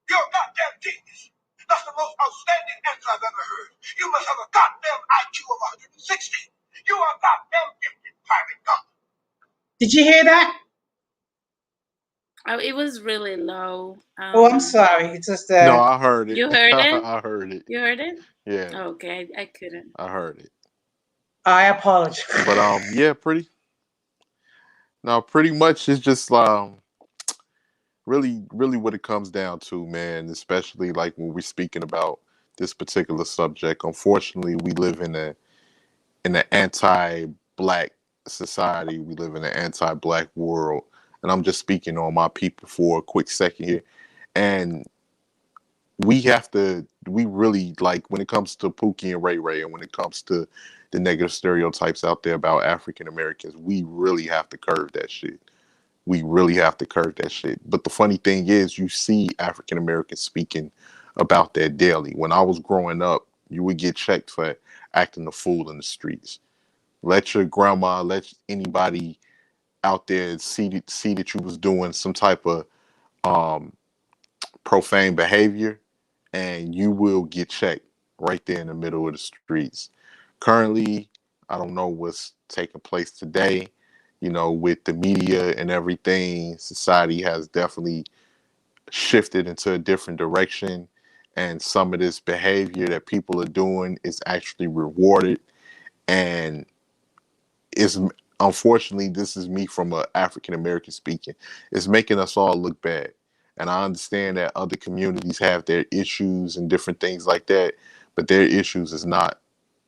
A: You're a goddamn genius. That's the most outstanding answer I've ever heard. You must have a goddamn IQ of 160. You are a goddamn gifted private cop. Did you hear that?
B: Oh, it was really low.
A: Oh, I'm sorry. It's just
C: No, I heard it.
B: You heard it?
C: I heard it.
B: You heard it?
C: Yeah,
B: Okay, I couldn't.
C: I heard it.
A: I apologize.
C: But yeah, pretty. No, pretty much it's just really what it comes down to, man. Especially like when we're speaking about this particular subject. Unfortunately, we live in an anti-black society. We live in an anti-black world, and I'm just speaking on my people for a quick second here. And we really like when it comes to Pookie and Ray Ray, and when it comes to the negative stereotypes out there about African Americans, we really have to curb that shit. We really have to curb that shit. But the funny thing is, you see African Americans speaking about that daily. When I was growing up, you would get checked for acting a fool in the streets. Let your grandma, let anybody out there see that you was doing some type of profane behavior, and you will get checked right there in the middle of the streets. Currently, I don't know what's taking place today. With the media and everything, society has definitely shifted into a different direction, and some of this behavior that people are doing is actually rewarded. And is unfortunately, this is me from a African American speaking, it's making us all look bad. And I understand that other communities have their issues and different things like that, but their issues is not,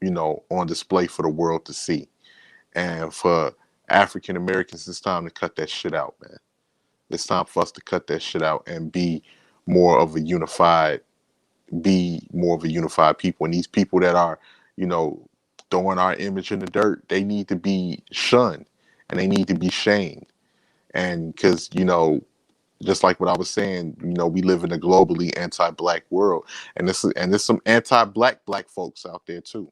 C: on display for the world to see. And for African Americans, it's time to cut that shit out, man. It's time for us to cut that shit out and more of a unified, be more of a unified people. And these people that are, you know, throwing our image in the dirt, they need to be shunned and they need to be shamed. And because, just like what I was saying, we live in a globally anti-black world, and there's some anti-black folks out there too.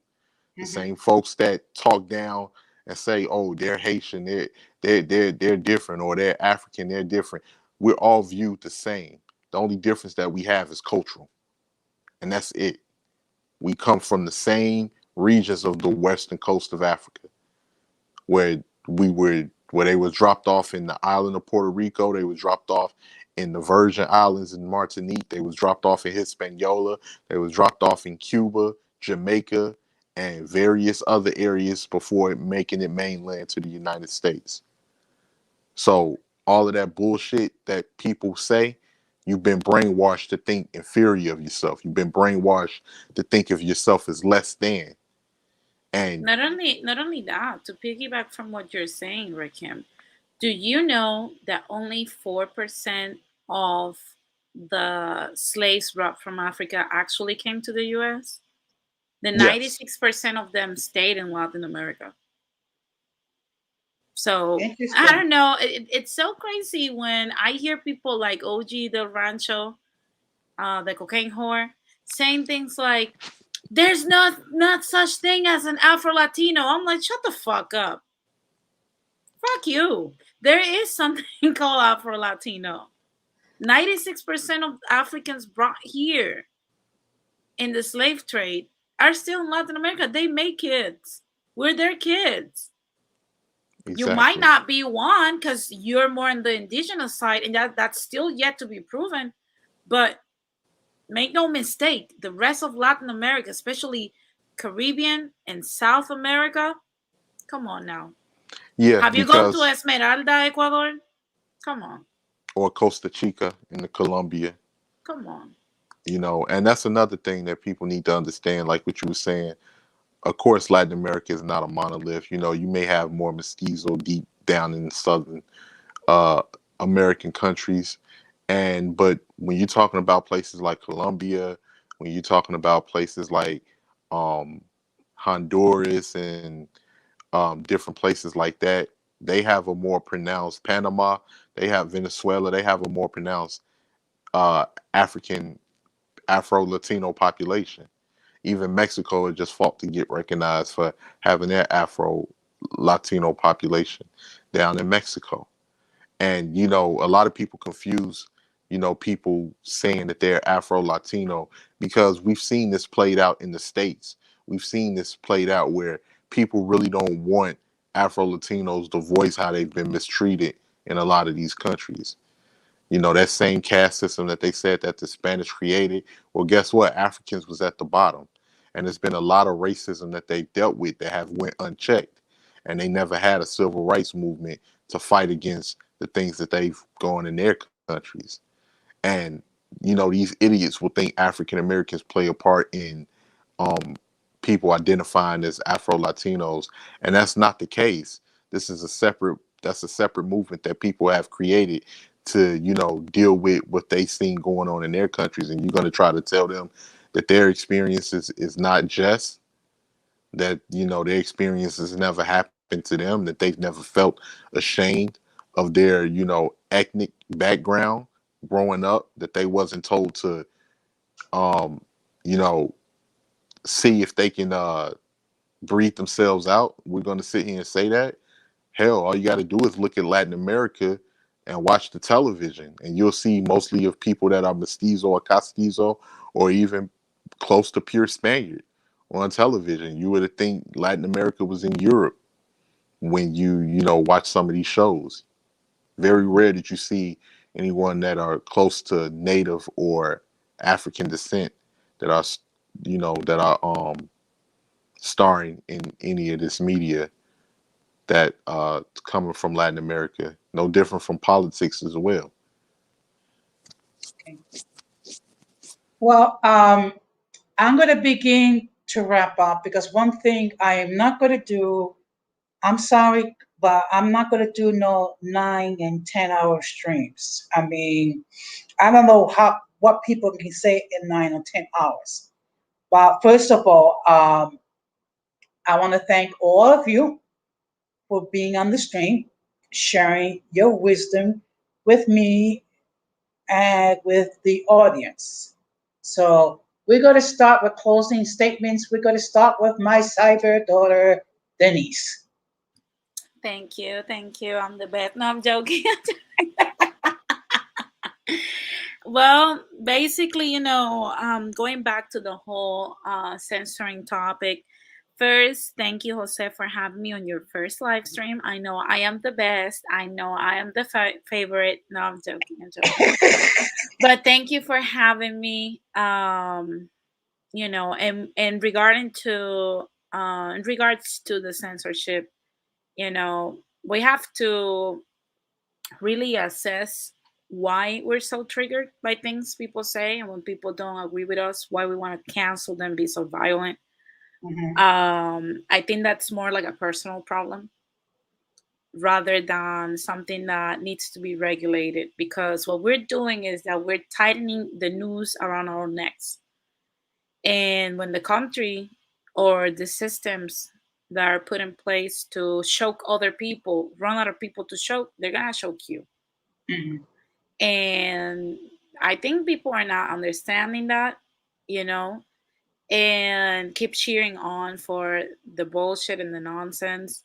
C: The
A: Mm-hmm.
C: same folks that talk down and say, "Oh, they're Haitian, they're different, or they're African, they're different." We're all viewed the same. The only difference that we have is cultural, and that's it. We come from the same regions of the western coast of Africa, where where they was dropped off in the island of Puerto Rico, they was dropped off in the Virgin Islands in Martinique, they was dropped off in Hispaniola, they was dropped off in Cuba, Jamaica, and various other areas before making it mainland to the United States. So all of that bullshit that people say, you've been brainwashed to think inferior of yourself. You've been brainwashed to think of yourself as less than. And
B: Not only that, to piggyback from what you're saying, Rakim, do you know that only 4% of the slaves brought from Africa actually came to the US? The
C: yes,
B: 96% of them stayed in Latin America. So I
A: Interesting.
B: don't know. It's so crazy when I hear people like OG Del Rancho, the cocaine whore, saying things like, "There's not such thing as an Afro Latino." I'm like, shut the fuck up. Fuck you. There is something called Afro Latino. 96% of Africans brought here in the slave trade are still in Latin America. They make kids. We're their kids. You might
C: exactly.
B: not be one because you're more on the indigenous side, and that's still yet to be proven. But make no mistake, the rest of Latin America, especially Caribbean and South America, come on now.
C: Yeah,
B: Have you gone to
C: because
B: Esmeralda, Ecuador? Come on.
C: or Costa Chica in the Colombia,
B: Come on.
C: and that's another thing that people need to understand, like what you were saying. Of course, Latin America is not a monolith. You may have more mestizo deep down in southern uh, American countries, but when you're talking about places like Colombia, when you're talking about places like um, Honduras and different places like that, they have a more pronounced Panama. They have Venezuela. They have a more pronounced African Afro Latino population. Even Mexico has just fought to get recognized for having their Afro Latino population down in Mexico. And a lot of people confuse people saying that they're Afro Latino, because we've seen this played out in the States. We've seen this played out where people really don't want Afro Latinos to voice how they've been mistreated in a lot of these countries. That same caste system that they said that the Spanish created, well, guess what? Africans was at the bottom. And there's been a lot of racism that they dealt with that have went unchecked. And they never had a civil rights movement to fight against the things that they've gone in their countries. And, these idiots will think African Americans play a part in um, people identifying as Afro Latinos. And that's not the case. That's a separate movement that people have created to, deal with what they seen going on in their countries. And you're going to try to tell them that their experiences is not just that, their experiences never happened to them, that they've never felt ashamed of their, ethnic background growing up, that they wasn't told to, um, you know, see if they can breathe themselves out. We're going to sit here and say that. Hell, all you got to do is look at Latin America and watch the television, and you'll see mostly of people that are mestizo or castizo, or even close to pure Spaniard on television. You would think Latin America was in Europe when you know watch some of these shows. Very rare that you see anyone that are close to native or African descent that are that are starring in any of this media that coming from Latin America. No different from politics as well.
A: Okay. Well, I'm going to begin to wrap up because one thing I am not going to do, I'm sorry, but I'm not going to do no 9 and 10 hour streams. I mean, I don't know what people can say in 9 or 10 hours. But first of all, I want to thank all of you for being on the stream, sharing your wisdom with me and with the audience. So we're going to start with closing statements. We're going to start with my cyber daughter, Denise.
B: Thank you. Thank you. I'm the best. No, I'm joking. Well, basically, going back to the whole censoring topic, first, thank you, Jose, for having me on your first live stream. I know I am the best. I know I am the favorite. No, I'm joking. I'm joking. But thank you for having me. And regarding to in regards to the censorship, we have to really assess why we're so triggered by things people say, and when people don't agree with us, why we want to cancel them, be so violent.
A: Mhm.
B: I think that's more like a personal problem rather than something that needs to be regulated, because what we're doing is that we're tightening the noose around our necks. And when the country or the systems that are put in place to choke other people run out of people to choke, they're gonna choke you.
A: Mhm.
B: And I think people are not understanding that, you know, and keep cheering on for the bullshit and the nonsense.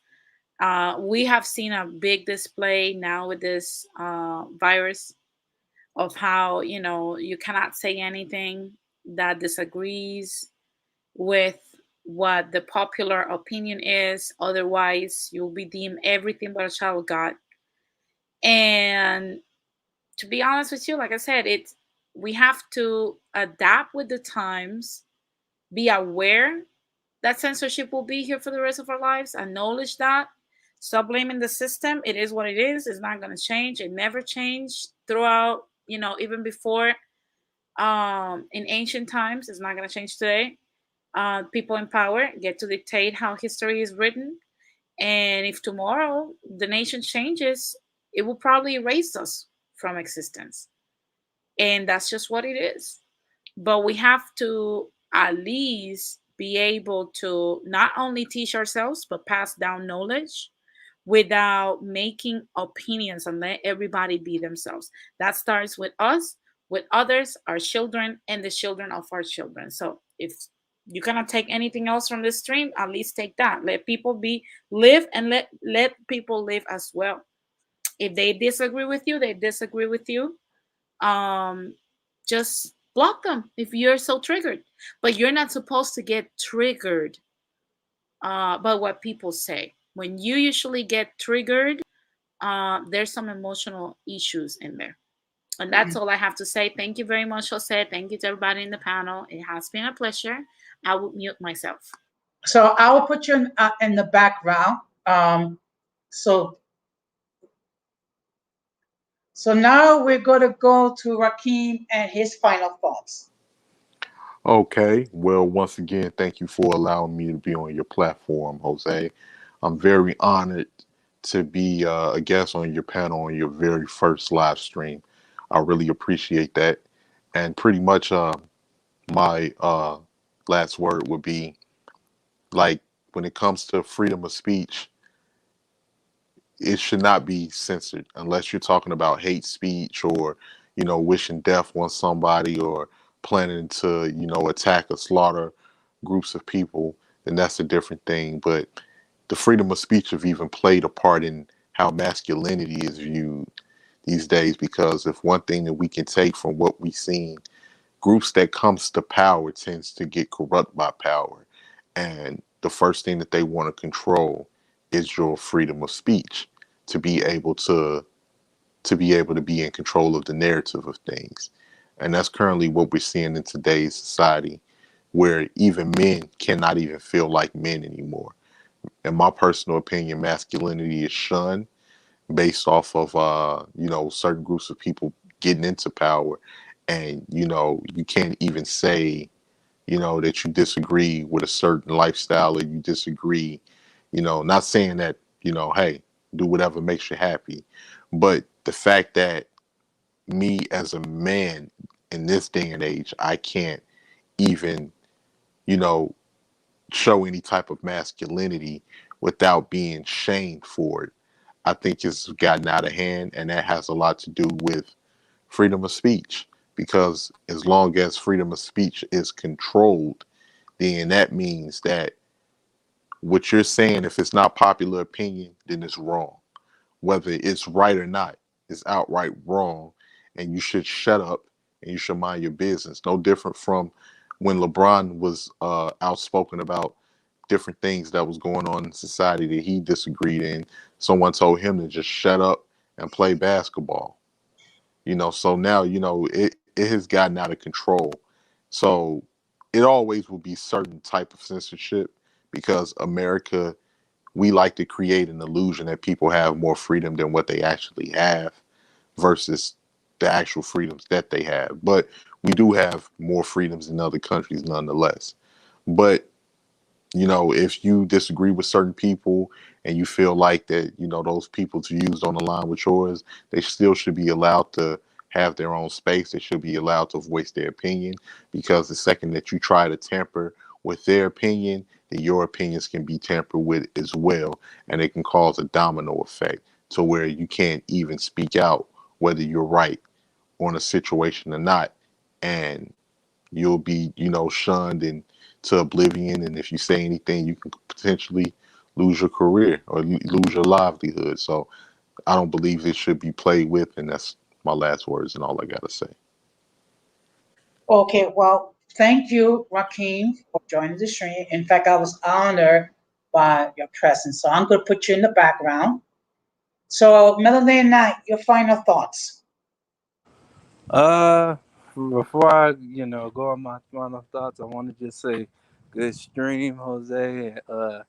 B: We have seen a big display now with this virus of how, you cannot say anything that disagrees with what the popular opinion is. Otherwise, you'll be deemed everything but a child of God. And to be honest with you, like I said, we have to adapt with the times, be aware that censorship will be here for the rest of our lives, acknowledge that, stop blaming the system. It is what it is. It's not going to change. It never changed throughout, even before in ancient times. It's not going to change today. People in power get to dictate how history is written. And if tomorrow the nation changes, it will probably erase us from existence. And that's just what it is. But we have to at least be able to not only teach ourselves, but pass down knowledge without making opinions and let everybody be themselves. That starts with us, with others, our children, and the children of our children. So if you cannot take anything else from this stream, at least take that. Let people live, and let people live as well. If they disagree with you, they disagree with you. um just block them if you're so triggered. But you're not supposed to get triggered by what people say. When you usually get triggered, there's some emotional issues in there. And that's all I have to say. Thank you very much, Jose. Thank you to everybody in the panel. It has been a pleasure. I will mute myself.
A: So I will put you in the background. So so now we're going to go to Rakim and his final thoughts.
C: Okay. Well, once again, thank you for allowing me to be on your platform, Jose. I'm very honored to be a guest on your panel on your very first live stream. I really appreciate that. And pretty much my last word would be like when it comes to freedom of speech, it should not be censored unless you're talking about hate speech or wishing death on somebody or planning to attack or slaughter groups of people. Then that's a different thing. But the freedom of speech have even played a part in how masculinity is viewed. these days, because if one thing that we can take from what we've seen, groups that comes to power tends to get corrupt by power, and the first thing that they want to control is your freedom of speech, to be able to be in control of the narrative of things. And that's currently what we're seeing in today's society, where even men cannot even feel like men anymore. In my personal opinion, masculinity is shunned based off of certain groups of people getting into power, and you can't even say that you disagree with a certain lifestyle, or you disagree, not saying that, hey, do whatever makes you happy, but the fact that me as a man in this day and age, I can't even, you know, show any type of masculinity without being shamed for it. I think it's gotten out of hand, and that has a lot to do with freedom of speech. Because as long as freedom of speech is controlled, then that means that what you're saying, if it's not popular opinion, then it's wrong. Whether it's right or not, it's outright wrong, and you should shut up and you should mind your business. No different from when LeBron was outspoken about different things that was going on in society that he disagreed in. Someone told him to just shut up and play basketball. So now it has gotten out of control. So it always will be certain type of censorship, because America, we like to create an illusion that people have more freedom than what they actually have, versus the actual freedoms that they have. But we do have more freedoms in other countries nonetheless. But if you disagree with certain people and you feel like that, those people's views don't align with yours, they still should be allowed to have their own space. They should be allowed to voice their opinion, because the second that you try to tamper with their opinion, then your opinions can be tampered with as well. And it can cause a domino effect to where you can't even speak out whether you're right on a situation or not. And you'll be, shunned into oblivion. And if you say anything, you can potentially lose your career or lose your livelihood. So I don't believe it should be played with. And that's my last words and all I got to say.
A: Okay, well, thank you, Joaquin, for joining the stream. In fact, I was honored by your presence. So I'm going to put you in the background. So, Melanie Knight, your final thoughts.
D: Uh, before I, go on my final thoughts, I want to just say, good stream, Jose. And,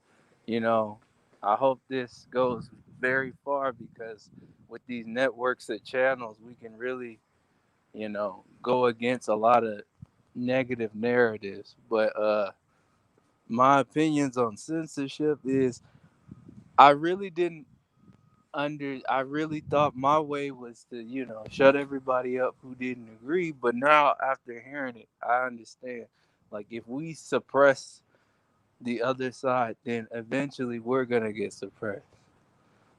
D: you know, I hope this goes very far, because with these networks and channels, we can really, go against a lot of negative narratives. But my opinions on censorship is, I really didn't I really thought my way was to, shut everybody up who didn't agree. But now, after hearing it, I understand. Like, if we suppress the other side, then eventually we're gonna get suppressed.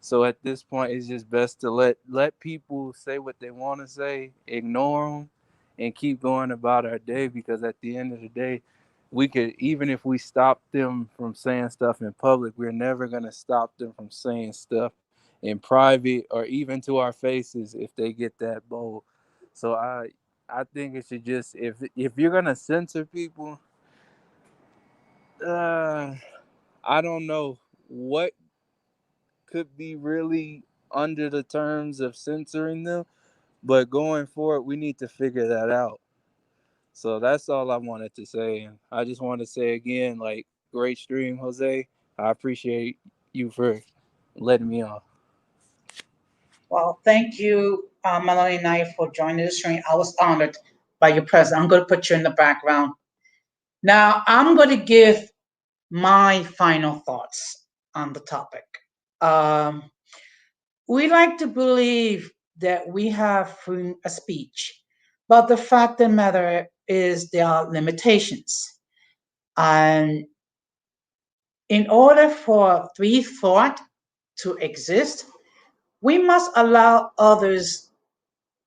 D: So at this point, it's just best to let people say what they want to say, ignore them, and keep going about our day. Because at the end of the day, we could, even if we stop them from saying stuff in public, we're never gonna stop them from saying stuff in private, or even to our faces, if they get that bold. So I think it should just, if you're gonna censor people, uh, I don't know what could be really under the terms of censoring them, but going forward, we need to figure that out. So that's all I wanted to say. And I just want to say again, like, great stream, Jose. I appreciate you for letting me on.
A: Well, thank you, Melanie Knight, for joining the stream. I was honored by your presence. I'm going to put you in the background. Now, I'm going to give my final thoughts on the topic. Um, we like to believe that we have freedom of speech, but the fact of the matter is there are limitations. And in order for free thought to exist, we must allow others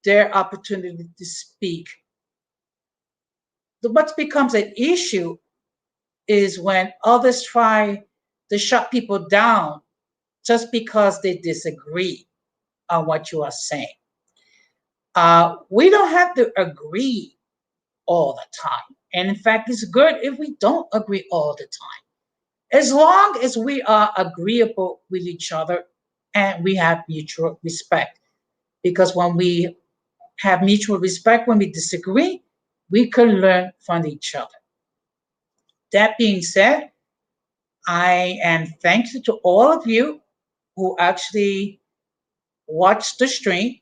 A: their opportunity to speak. What becomes an issue is when others try to shut people down just because they disagree on what you are saying. We don't have to agree all the time. And in fact, it's good if we don't agree all the time. As long as we are agreeable with each other and we have mutual respect. Because when we have mutual respect, when we disagree, we can learn from each other. That being said, I am thankful to all of you who actually watch the stream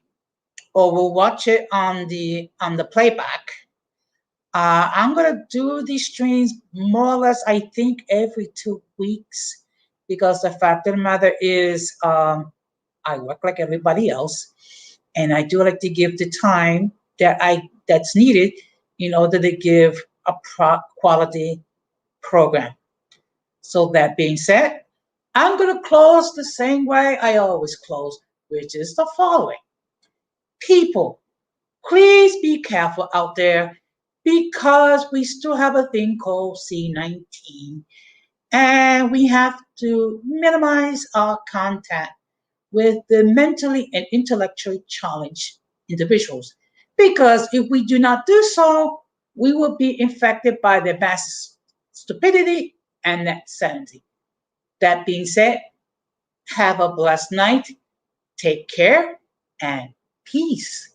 A: or will watch it on the playback. I'm gonna do these streams more or less, I think, every 2 weeks because the fact of the matter is, I work like everybody else, and I do like to give the time that's needed in order to give a quality program. So that being said, I'm gonna close the same way I always close, which is the following: people, please be careful out there because we still have a thing called C-19 and we have to minimize our contact with the mentally and intellectually challenged individuals. Because if we do not do so, we will be infected by their mass stupidity and insanity. That being said, have a blessed night, take care, and peace.